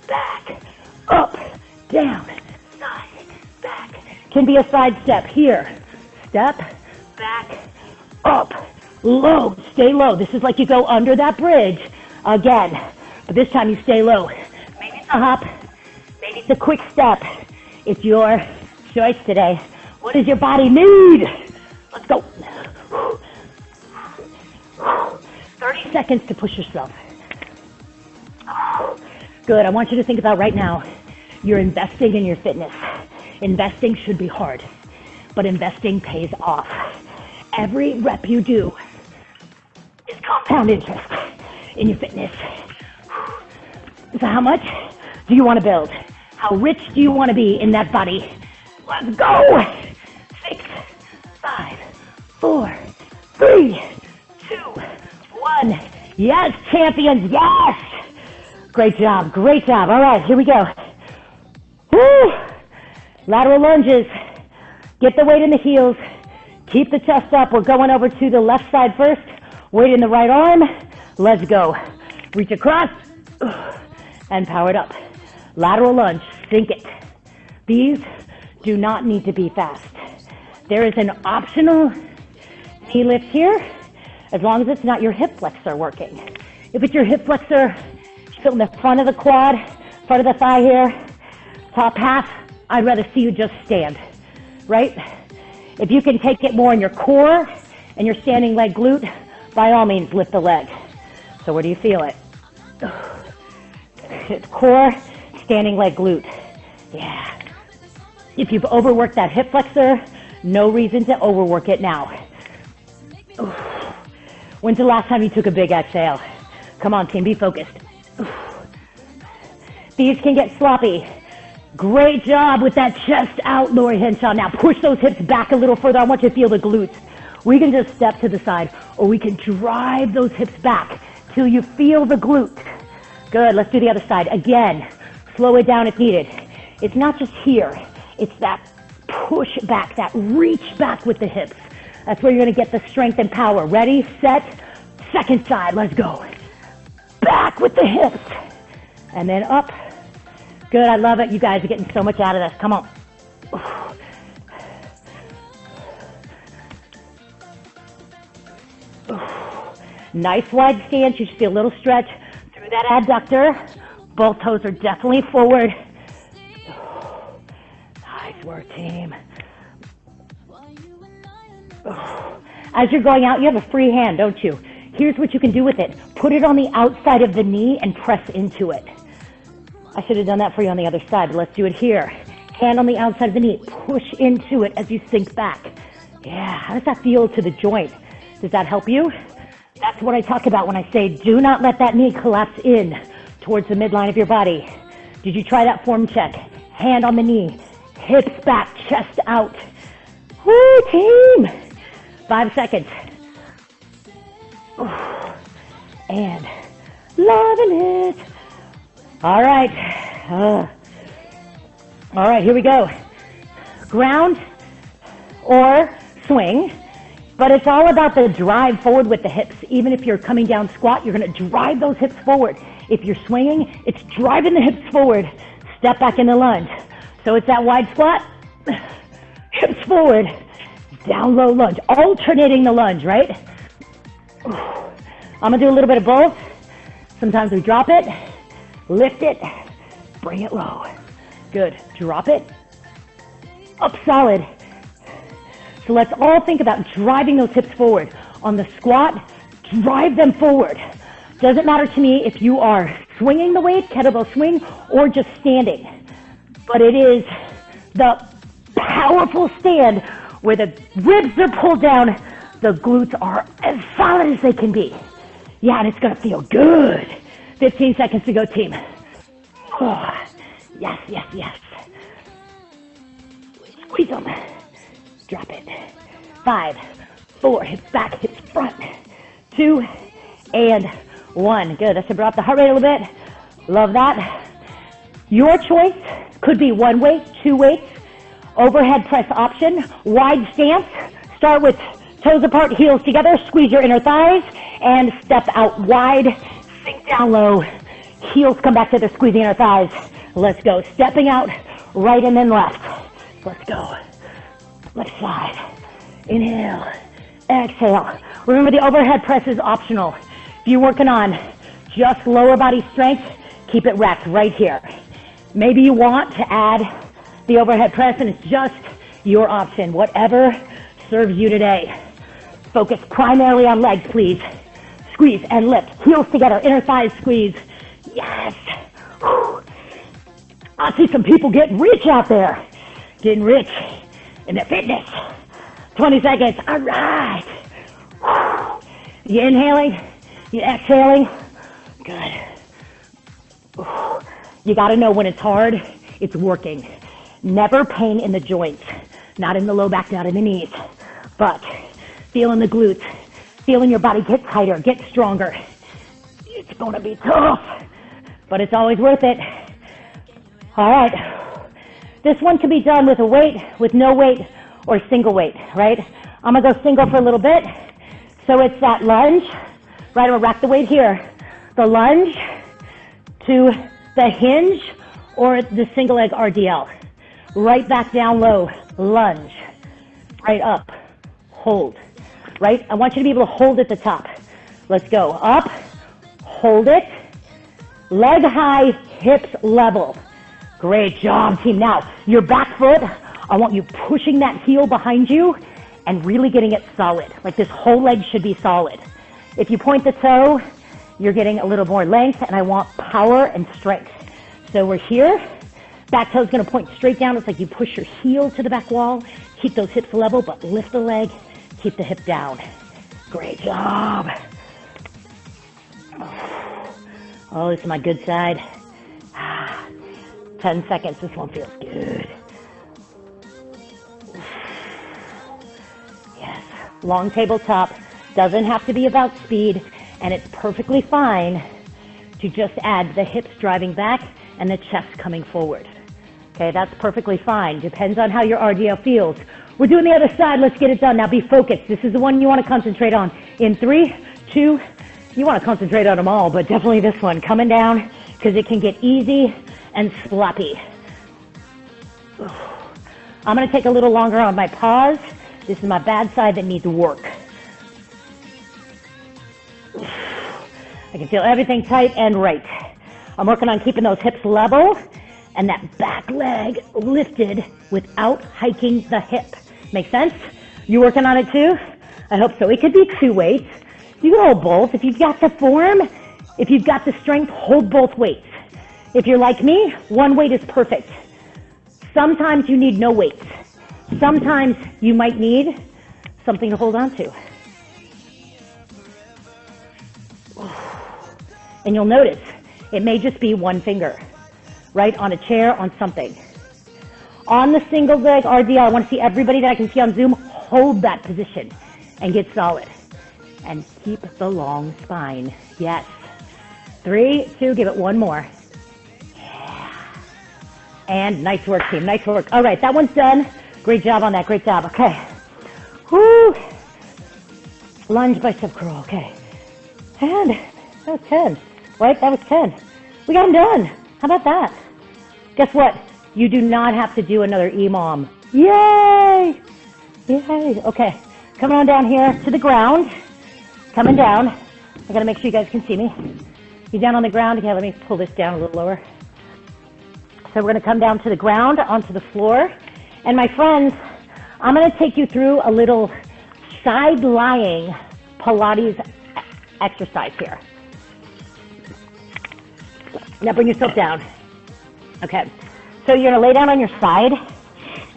back, up, down, side, back. Can be a side step here. Step, back, up, low. Stay low. This is like you go under that bridge again, but this time you stay low. Maybe it's a hop. Maybe it's a quick step. It's your choice today. What does your body need? Let's go. 30 seconds to push yourself. Good. I want you to think about right now, you're investing in your fitness. Investing should be hard, but investing pays off. Every rep you do is compound interest in your fitness. So how much do you want to build? How rich do you want to be in that body? Let's go. 6, 5, 4, 3, 2, 1. Yes, champions. Yes. Great job. Great job. All right, here we go. Woo. Lateral lunges. Get the weight in the heels. Keep the chest up. We're going over to the left side first. Weight in the right arm. Let's go. Reach across and power it up. Lateral lunge, sink it. These do not need to be fast. There is an optional knee lift here, as long as it's not your hip flexor working. If it's your hip flexor, feel in the front of the quad, front of the thigh here, top half, I'd rather see you just stand, right? If you can take it more in your core and your standing leg glute, by all means, lift the leg. So where do you feel it? It's core, standing leg glute. Yeah. If you've overworked that hip flexor, no reason to overwork it now. When's the last time you took a big exhale? Come on, team, be focused. These can get sloppy. Great job with that chest out, Lori Henshaw. Now push those hips back a little further. I want you to feel the glutes. We can just step to the side, or we can drive those hips back till you feel the glute. Good, let's do the other side. Again, slow it down if needed. It's not just here. It's that push back, that reach back with the hips. That's where you're gonna get the strength and power. Ready, set, second side, let's go. Back with the hips. And then up. Good, I love it. You guys are getting so much out of this. Come on. Nice wide stance. You should feel a little stretch through that adductor. Both toes are definitely forward. Nice work, team. As you're going out, you have a free hand, don't you? Here's what you can do with it. Put it on the outside of the knee and press into it. I should have done that for you on the other side, but let's do it here. Hand on the outside of the knee. Push into it as you sink back. Yeah, how does that feel to the joint? Does that help you? That's what I talk about when I say do not let that knee collapse in towards the midline of your body. Did you try that form check? Hand on the knee, hips back, chest out. Woo, team! 5 seconds. And loving it. All right. All right, here we go. Ground or swing, but it's all about the drive forward with the hips. Even if you're coming down squat, you're going to drive those hips forward. If you're swinging, it's driving the hips forward. Step back in the lunge. So it's that wide squat, hips forward, down low lunge, alternating the lunge, right? I'm going to do a little bit of both. Sometimes we drop it, lift it, bring it low. Good. Drop it, up solid. So let's all think about driving those hips forward. On the squat, drive them forward. Doesn't matter to me if you are swinging the weight, kettlebell swing, or just standing. But it is the powerful stand where the ribs are pulled down, the glutes are as solid as they can be. Yeah, and it's gonna feel good. 15 seconds to go, team. Oh, yes, yes, yes. Squeeze them. Drop it. 5, 4, hips back, hips front. 2, and 1. Good, that should bring up the heart rate a little bit. Love that. Your choice could be 1 weight, 2 weights, overhead press option, wide stance. Start with toes apart, heels together, squeeze your inner thighs, and step out wide, sink down low, heels come back to the squeezing inner thighs. Let's go. Stepping out, right and then left. Let's go. Left side. Inhale, exhale. Remember, the overhead press is optional. If you're working on just lower body strength, keep it wrapped right here. Maybe you want to add the overhead press and it's just your option. Whatever serves you today. Focus primarily on legs, please. Squeeze and lift. Heels together, inner thighs squeeze. Yes. Whew. I see some people getting rich out there. Getting rich in their fitness. 20 seconds. All right. Whew. You inhaling? You exhaling? Good. Whew. You got to know when it's hard, it's working. Never pain in the joints. Not in the low back, not in the knees. But feeling the glutes, feeling your body get tighter, get stronger. It's going to be tough, but it's always worth it. All right. This one can be done with a weight, with no weight, or single weight, right? I'm going to go single for a little bit. So it's that lunge, right? I'm going to rack the weight here. The lunge to the hinge or the single leg RDL. Right back down low, lunge. Right up, hold. Right? I want you to be able to hold at the top. Let's go. Up, hold it. Leg high, hips level. Great job, team. Now, your back foot, I want you pushing that heel behind you and really getting it solid. Like this whole leg should be solid. If you point the toe, you're getting a little more length, and I want power and strength. So we're here. Back toe's gonna point straight down. It's like you push your heel to the back wall. Keep those hips level, but lift the leg. Keep the hip down. Great job. Oh, this is my good side. 10 seconds. This one feels good. Yes. Long tabletop. Doesn't have to be about speed, and it's perfectly fine to just add the hips driving back and the chest coming forward. Okay, that's perfectly fine. Depends on how your RDL feels. We're doing the other side. Let's get it done. Now be focused. This is the one you want to concentrate on. In 3, 2, you want to concentrate on them all, but definitely this one. Coming down because it can get easy and sloppy. I'm going to take a little longer on my pause. This is my bad side that needs work. I can feel everything tight and right. I'm working on keeping those hips level and that back leg lifted without hiking the hip. Make sense? You working on it too? I hope so. It could be 2 weights. You can hold both. If you've got the form, if you've got the strength, hold both weights. If you're like me, 1 weight is perfect. Sometimes you need no weights. Sometimes you might need something to hold on to. And you'll notice it may just be 1 finger, right? On a chair, on something. On the single leg RDL, I want to see everybody that I can see on Zoom hold that position and get solid. And keep the long spine. Yes. 3, 2, give it 1 more. Yeah. And nice work, team. Nice work. All right, that one's done. Great job on that. Great job. Okay. Woo. Lunge bicep curl. Okay. And that was 10. Right? That was 10. We got them done. How about that? Guess what? You do not have to do another EMOM. Yay! Yay. Okay. Coming on down here to the ground. Coming down. I gotta make sure you guys can see me. You're down on the ground. Okay, let me pull this down a little lower. So we're gonna come down to the ground, onto the floor. And my friends, I'm gonna take you through a little side-lying Pilates exercise here. Now bring yourself down. Okay. So you're gonna lay down on your side,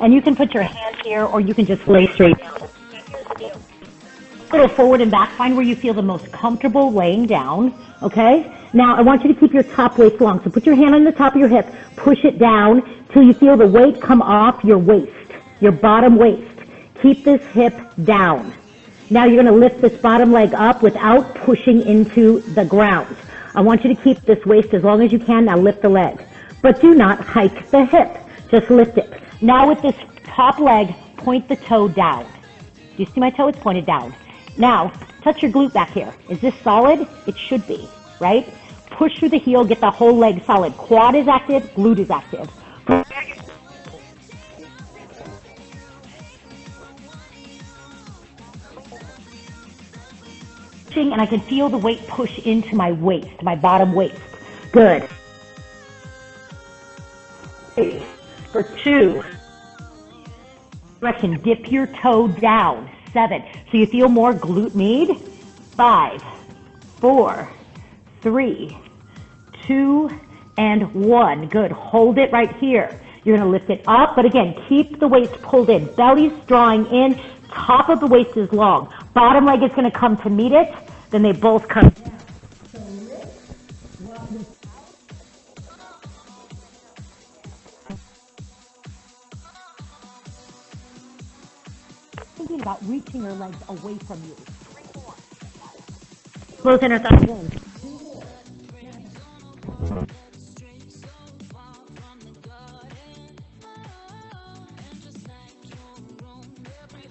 and you can put your hand here, or you can just lay straight down. A little forward and back. Find where you feel the most comfortable laying down. Okay. Now I want you to keep your top waist long. So put your hand on the top of your hip, push it down till you feel the weight come off your waist, your bottom waist. Keep this hip down. Now you're gonna lift this bottom leg up without pushing into the ground. I want you to keep this waist as long as you can. Now lift the leg. But do not hike the hip. Just lift it. Now with this top leg, point the toe down. Do you see my toe? It's pointed down. Now, touch your glute back here. Is this solid? It should be, right? Push through the heel, get the whole leg solid. Quad is active, glute is active. And I can feel the weight push into my waist, my bottom waist. Good. For 2. Direction, dip your toe down. 7. So you feel more glute med. 5, 4, 3, 2, and 1. Good. Hold it right here. You're going to lift it up, but again, keep the waist pulled in. Belly's drawing in. Top of the waist is long. Bottom leg is going to come to meet it. Then they both come down. Thinking about reaching your legs away from you. Close inner thigh in.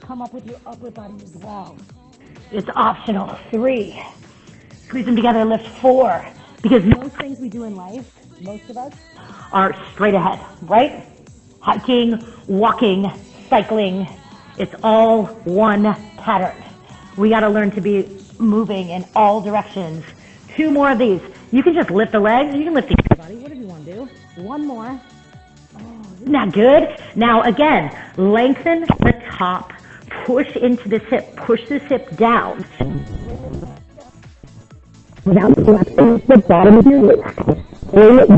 Come up with your upper body as well. It's optional. 3. Squeeze them together, lift 4. Because most things we do in life, most of us, are straight ahead, right? Hiking, walking, cycling, it's all one pattern. We got to learn to be moving in all directions. 2 more of these. You can just lift the legs. You can lift the upper body, whatever you want to do. 1 more. Oh, isn't that good? Now again, lengthen the top. Push into this hip. Push this hip down. Without collapsing the bottom of your waist. Good.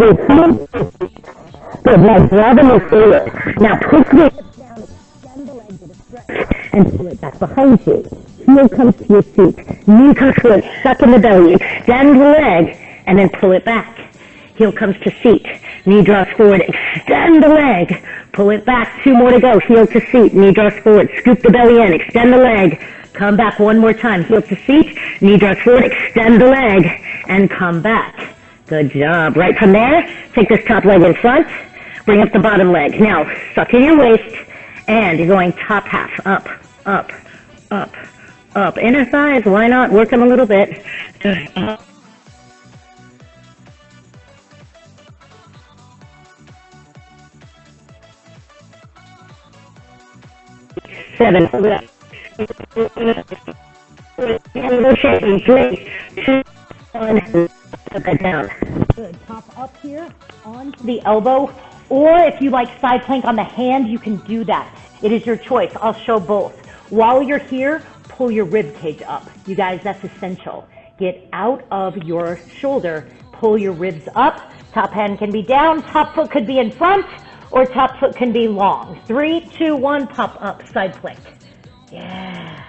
Now grab the most forward. Now push the hip down. Extend the leg with a stretch. And pull it back behind you. Heel comes to your feet. Knee comes forward. Suck in the belly. Extend the leg. And then pull it back. Heel comes to seat. Knee draws forward. Extend the leg. Pull it back. 2 more to go. Heel to seat. Knee draws forward. Scoop the belly in. Extend the leg. Come back 1 more time. Heel to seat. Knee draws forward. Extend the leg. And come back. Good job. Right from there, take this top leg in front. Bring up the bottom leg. Now, suck in your waist. And you're going top half. Up, up, up, up. Inner thighs. Why not? Work them a little bit. Good. Up. 7. Hold it up. And we're shaking. 3, 2, Put that down. Good. Top up here onto the elbow, or if you like side plank on the hand, you can do that. It is your choice. I'll show both. While you're here, pull your rib cage up. You guys, that's essential. Get out of your shoulder, pull your ribs up. Top hand can be down, top foot could be in front, or top foot can be long. 3, 2, 1, pop up, side plank. Yeah,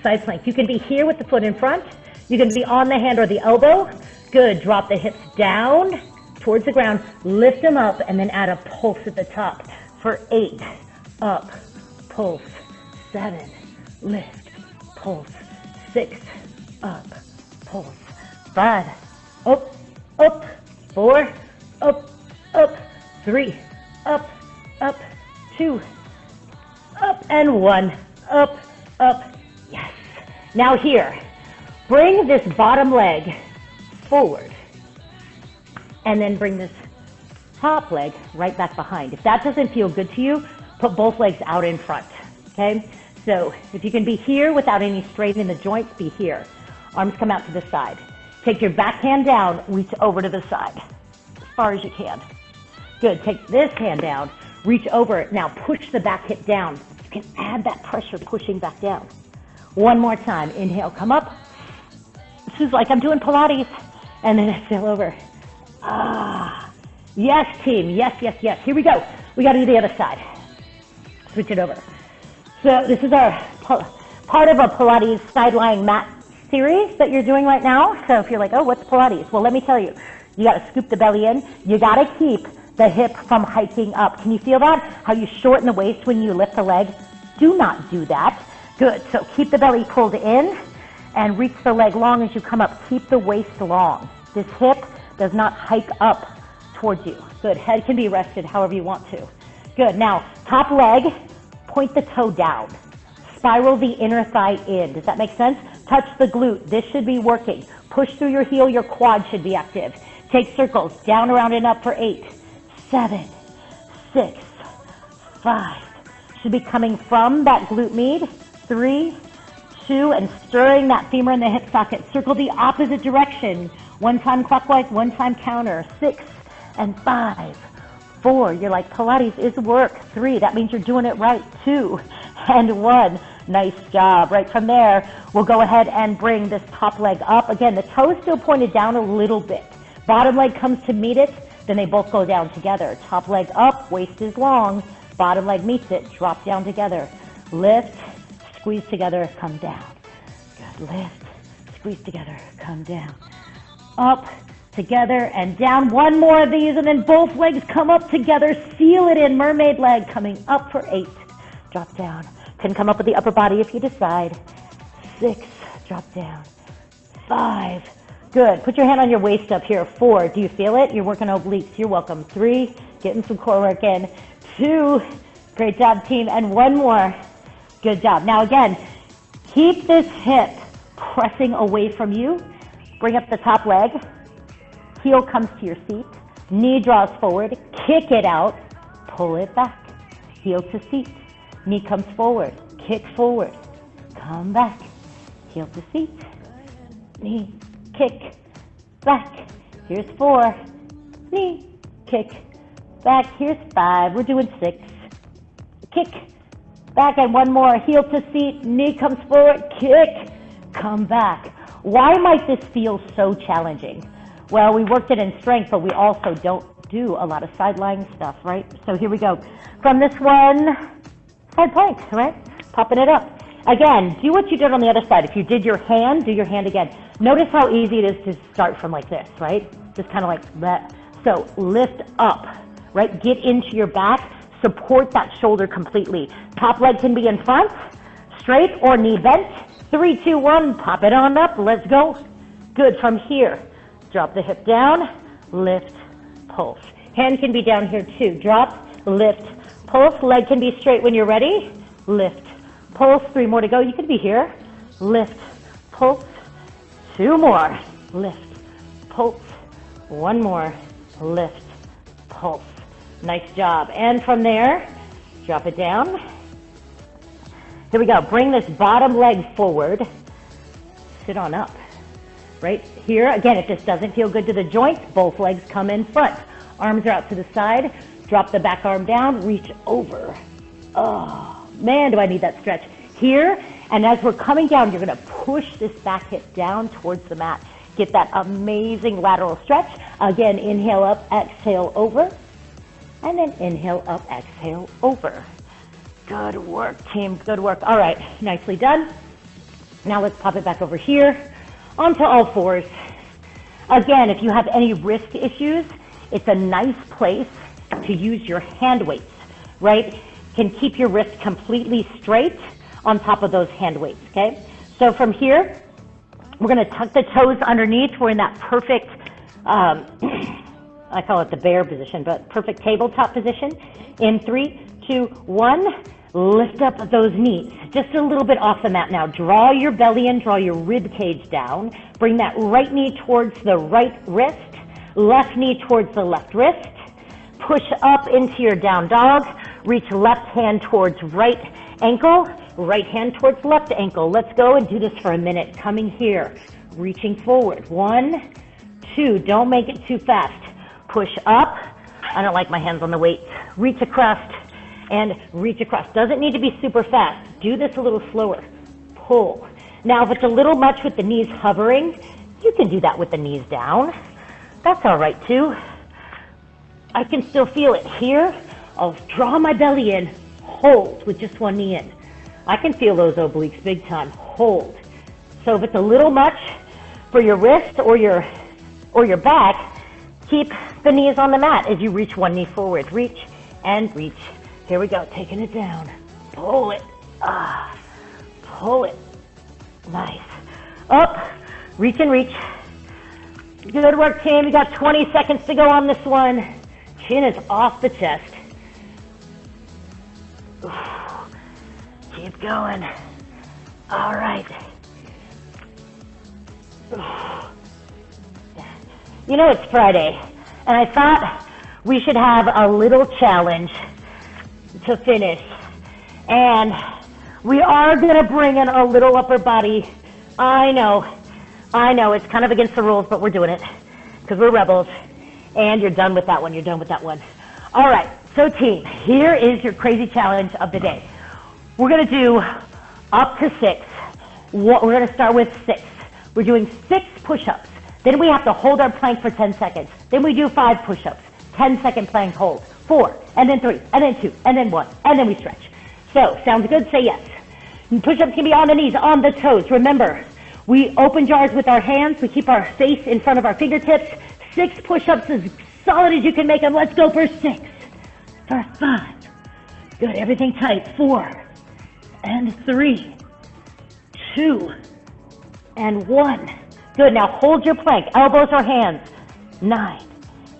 side plank. You can be here with the foot in front. You can be on the hand or the elbow. Good, drop the hips down towards the ground, lift them up, and then add a pulse at the top for 8, up, pulse, 7, lift, pulse, 6, up, pulse, 5, up, up, 4, up, up, 3, up, up, 2, up, and 1, up, up, yes. Now here, bring this bottom leg forward, and then bring this top leg right back behind. If that doesn't feel good to you, put both legs out in front, okay? So if you can be here without any strain in the joints, be here. Arms come out to the side. Take your back hand down, reach over to the side as far as you can. Good, take this hand down, reach over it. Now push the back hip down. You can add that pressure pushing back down. One more time, inhale, come up. This is like I'm doing Pilates, and then exhale over. Ah, yes team, yes, yes, yes. Here we go. We gotta do the other side. Switch it over. So this is our part of a Pilates side lying mat series that you're doing right now. So if you're like, oh, what's Pilates? Well, let me tell you, you got to scoop the belly in. You got to keep the hip from hiking up. Can you feel that? How you shorten the waist when you lift the leg? Do not do that. Good. So keep the belly pulled in and reach the leg long as you come up. Keep the waist long. This hip does not hike up towards you. Good. Head can be rested however you want to. Good. Now, top leg, point the toe down. Spiral the inner thigh in. Does that make sense? Touch the glute. This should be working. Push through your heel. Your quad should be active. Take circles. Down, around, and up for 8, 7, 6, 5. Should be coming from that glute med. 3, 2, and stirring that femur in the hip socket. Circle the opposite direction. 1 time clockwise, 1 time counter. 6 and 5, 4. You're like, Pilates is work. 3, that means you're doing it right. 2 and 1. Nice job. Right from there, we'll go ahead and bring this top leg up. Again, the toe is still pointed down a little bit. Bottom leg comes to meet it, then they both go down together. Top leg up, waist is long. Bottom leg meets it, drop down together. Lift, squeeze together, come down. Good, lift, squeeze together, come down. Up, together, and down. 1 more of these, and then both legs come up together. Seal it in, mermaid leg coming up for 8. Drop down. Can come up with the upper body if you decide. 6, drop down. 5, good. Put your hand on your waist up here. 4, do you feel it? You're working obliques. You're welcome. 3, getting some core work in. 2, great job team. And 1 more. Good job. Now again, keep this hip pressing away from you. Bring up the top leg. Heel comes to your seat. Knee draws forward. Kick it out. Pull it back. Heel to seat. Knee comes forward, kick forward, come back, heel to seat, knee, kick, back. Here's 4, knee, kick, back. Here's 5, we're doing 6, kick, back, and 1 more, heel to seat, knee comes forward, kick, come back. Why might this feel so challenging? Well, we worked it in strength, but we also don't do a lot of side lying stuff, right? So here we go. From this one, side plank, right? Popping it up. Again, do what you did on the other side. If you did your hand, do your hand again. Notice how easy it is to start from like this, right? Just kind of like that. So lift up, right? Get into your back. Support that shoulder completely. Top leg can be in front, straight or knee bent. 3, 2, 1, pop it on up. Let's go. Good. From here, drop the hip down, lift, pulse. Hand can be down here too. Drop, lift, pulse. Leg can be straight when you're ready. Lift, pulse. 3 more to go. You could be here. Lift, pulse. 2 more. Lift, pulse. 1 more. Lift, pulse. Nice job. And from there, drop it down. Here we go. Bring this bottom leg forward. Sit on up. right here. Again, if this doesn't feel good to the joints, both legs come in front. Arms are out to the side. Drop the back arm down, reach over. Oh, man, do I need that stretch. Here, and as we're coming down, you're gonna push this back hip down towards the mat. Get that amazing lateral stretch. Again, inhale up, exhale over. And then inhale up, exhale over. Good work, team, good work. All right, nicely done. Now let's pop it back over here, onto all fours. Again, if you have any wrist issues, it's a nice place to use your hand weights, right? Can keep your wrist completely straight on top of those hand weights, okay? So from here, we're gonna tuck the toes underneath. We're in that perfect, I call it the bear position, but perfect tabletop position. In 3, 2, 1, lift up those knees. Just a little bit off the mat now. Draw your belly in, draw your rib cage down. Bring that right knee towards the right wrist, left knee towards the left wrist. Push up into your down dog. Reach left hand towards right ankle, right hand towards left ankle. Let's go and do this for a minute. Coming here, reaching forward. 1, 2, don't make it too fast. Push up. I don't like my hands on the weights. Reach across and reach across. Doesn't need to be super fast. Do this a little slower. Pull. Now, if it's a little much with the knees hovering, you can do that with the knees down. That's all right too. I can still feel it here. I'll draw my belly in, hold with just one knee in. I can feel those obliques big time. Hold. So if it's a little much for your wrist or your back, keep the knees on the mat as you reach one knee forward. Reach and reach. Here we go, taking it down. Pull it. Pull it. Nice. Up. Reach and reach. Good work, team. You got 20 seconds to go on this one. Chin is off the chest. Keep going. All right. You know, it's Friday, and I thought we should have a little challenge to finish. And we are going to bring in a little upper body. I know, it's kind of against the rules, but we're doing it because we're rebels. And you're done with that one. You're done with that one. All right, so team, here is your crazy challenge of the day. We're going to do up to 6. We're going to start with 6. We're doing 6 push-ups. Then we have to hold our plank for 10 seconds. Then we do 5 push-ups, 10-second plank hold, 4, and then 3, and then 2, and then 1, and then we stretch. So, sounds good? Say yes. Push-ups can be on the knees, on the toes. Remember, we open jars with our hands. We keep our face in front of our fingertips. 6 push-ups as solid as you can make them. Let's go for 6, for 5. Good, everything tight. 4, and 3, 2, and 1. Good, now hold your plank, elbows or hands. 9,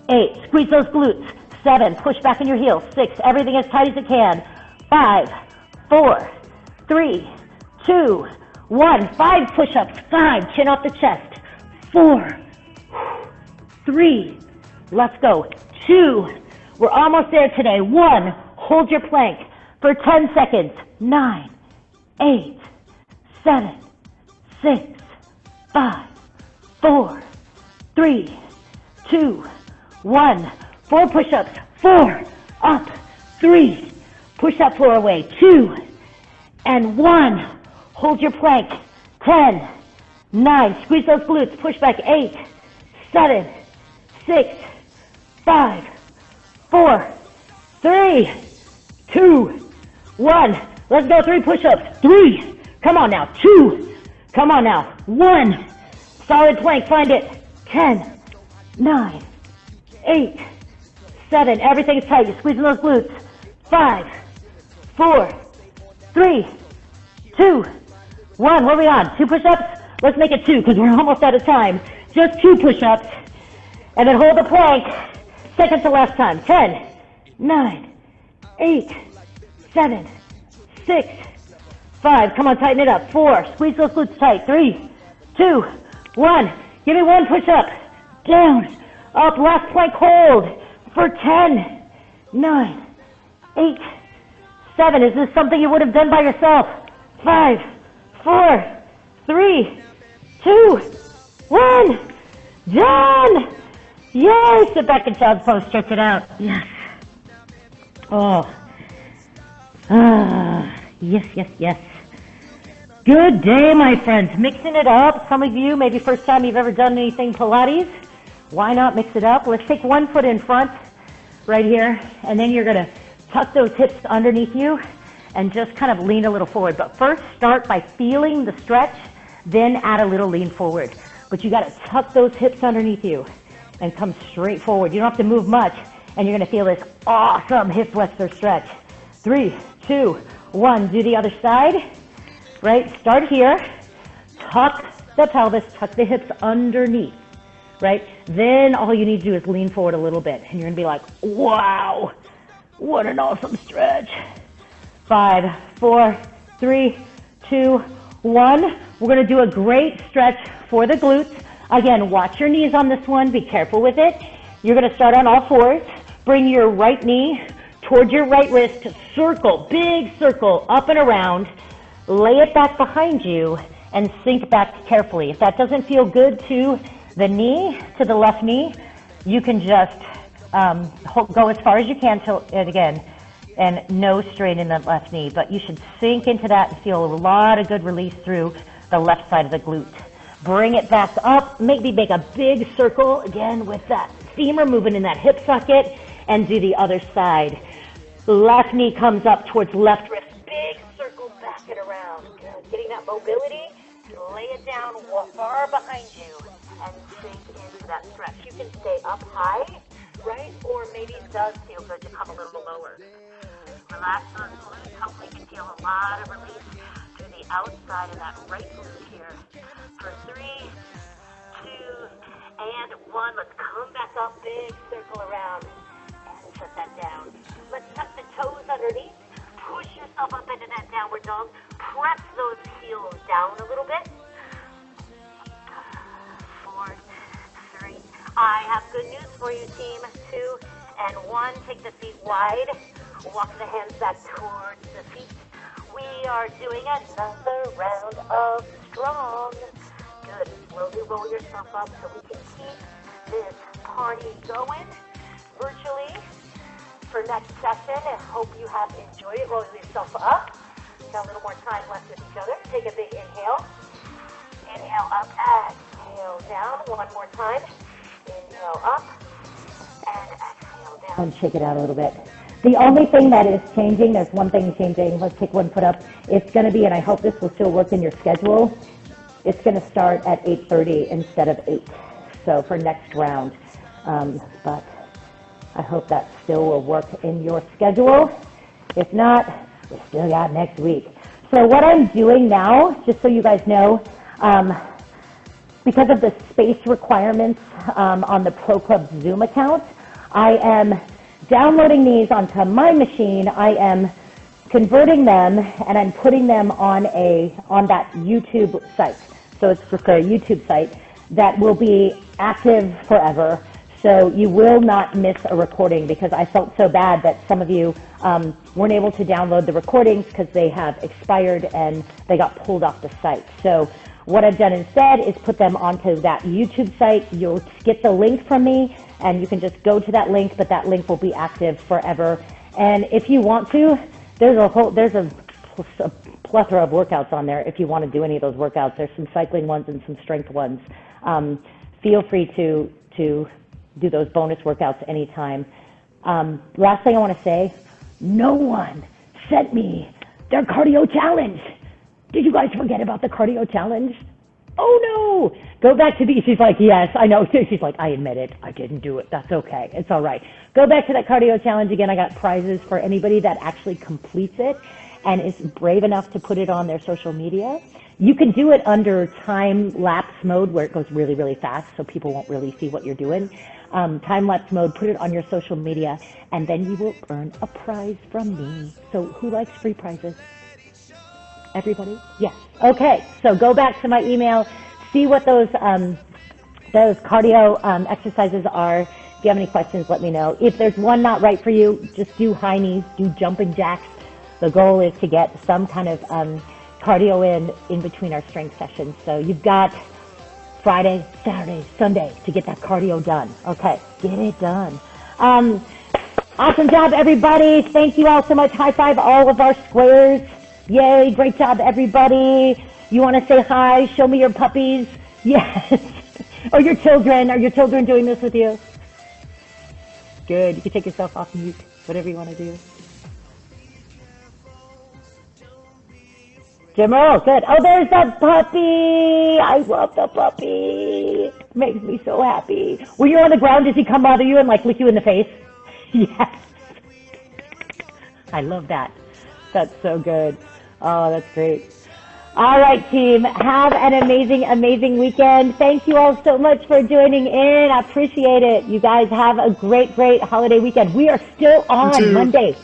8, squeeze those glutes. 7, push back in your heels. 6, everything as tight as it can. 5, 4, 3, 2, 1. 5 push-ups. 5, chin off the chest. 4, 3, let's go. 2, we're almost there today. 1, hold your plank for 10 seconds. 9, 8, 7, 6, 5, 4, 3, 2, 1. 4 push-ups. 4, up. 3, push that floor away. 2, and 1. Hold your plank. 10, 9, squeeze those glutes. Push back. 8, 7, 6, 5, 4, 3, 2, 1. Let's go. 3 push-ups. 3. Come on now. 2. Come on now. 1. Solid plank. Find it. 10, 9, 8, 7. Everything's tight. You're squeezing those glutes. 5, 4, 3, 2, 1. What are we on? 2 push-ups? Let's make it 2 because we're almost out of time. Just 2 push-ups. And then hold the plank. Second to last time. 10, 9, 8, 7, 6, 5. Come on, tighten it up. 4. Squeeze those glutes tight. 3, 2, 1. Give me 1 push-up. Down. Up. Last plank hold for 10, 9, 8, 7. Is this something you would have done by yourself? 5, 4, 3, 2, 1. Done! Yay! Sit back in child's pose, stretch it out. Yes. Oh. Yes, yes, yes. Good day, my friends. Mixing it up. Some of you, maybe first time you've ever done anything Pilates. Why not mix it up? Let's take one foot in front, right here, and then you're gonna tuck those hips underneath you and just kind of lean a little forward. But first, start by feeling the stretch, then add a little lean forward. But you gotta tuck those hips underneath you and come straight forward. You don't have to move much, and you're gonna feel this awesome hip flexor stretch. 3, 2, 1. Do the other side, right? Start here, tuck the pelvis, tuck the hips underneath, right? Then all you need to do is lean forward a little bit, and you're gonna be like, wow, what an awesome stretch. 5, 4, 3, 2, 1. We're gonna do a great stretch for the glutes. Again, watch your knees on this one, be careful with it. You're gonna start on all fours, bring your right knee towards your right wrist, circle, big circle, up and around, lay it back behind you, and sink back carefully. If that doesn't feel good to the knee, to the left knee, you can just go as far as you can till it again, and no strain in the left knee, but you should sink into that and feel a lot of good release through the left side of the glute. Bring it back up, maybe make a big circle again with that femur moving in that hip socket, and do the other side. Left knee comes up towards left wrist, big circle back and around. Good. Getting that mobility, lay it down far behind you and sink into that stretch. You can stay up high, right? Or maybe it does feel good to come a little lower. Relax those glutes. Hopefully you can feel a lot of release to the outside of that right glute here. For 3, 2, and 1. Let's come back up, big circle around, and set that down. Let's tuck the toes underneath. Push yourself up into that downward dog. Press those heels down a little bit. 4, 3. I have good news for you, team. 2 and 1. Take the feet wide. Walk the hands back towards the feet. We are doing another round of strong. Good. Slowly roll yourself up so we can keep this party going virtually for next session. And hope you have enjoyed it. Roll yourself up. Got a little more time left with each other. Take a big inhale. Inhale up. Exhale down. One more time. Inhale up. And exhale down. And shake it out a little bit. The only thing that is changing, there's one thing changing. Let's take one foot up. It's going to be, and I hope this will still work in your schedule, it's going to start at 8:30 instead of 8. So for next round. But I hope that still will work in your schedule. If not, we still got next week. So what I'm doing now, just so you guys know, because of the space requirements on the Pro Club Zoom account, I am downloading these onto my machine. I am converting them and I'm putting them on that YouTube site. So it's just a YouTube site that will be active forever. So you will not miss a recording, because I felt so bad that some of you weren't able to download the recordings because they have expired and they got pulled off the site. So what I've done instead is put them onto that YouTube site. You'll get the link from me and you can just go to that link, but that link will be active forever. And if you want to, there's a plethora of workouts on there if you want to do any of those workouts. There's some cycling ones and some strength ones. Feel free to do those bonus workouts anytime. Last thing I want to say, no one sent me their cardio challenge. Did you guys forget about the cardio challenge? Oh no! Go back to the, she's like, yes, I know. She's like, I admit it, I didn't do it. That's okay, it's all right. Go back to that cardio challenge again. I got prizes for anybody that actually completes it and is brave enough to put it on their social media. You can do it under time-lapse mode where it goes really, really fast so people won't really see what you're doing. Time-lapse mode, put it on your social media, and then you will earn a prize from me. So who likes free prizes? Everybody? Yes. Okay, so go back to my email, see what those cardio exercises are. If you have any questions, let me know. If there's one not right for you, just do high knees, do jumping jacks. The goal is to get some kind of cardio in between our strength sessions. So you've got Friday, Saturday, Sunday to get that cardio done. Okay, get it done. Awesome job, everybody. Thank you all so much. High five all of our squares. Yay, great job, everybody. You want to say hi? Show me your puppies. Yes. Or your children. Are your children doing this with you? Good. You can take yourself off mute, whatever you want to do. Jimmer, good. Oh, there's the puppy. I love the puppy. Makes me so happy. When you're on the ground, does he come bother you and like lick you in the face? Yes. I love that. That's so good. Oh, that's great. All right, team. Have an amazing, amazing weekend. Thank you all so much for joining in. I appreciate it. You guys have a great, great holiday weekend. We are still on Monday.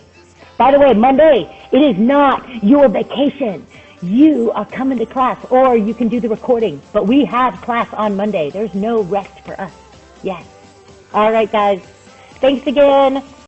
By the way, Monday, it is not your vacation. You are coming to class, or you can do the recording. But we have class on Monday. There's no rest for us. Yes. All right, guys. Thanks again.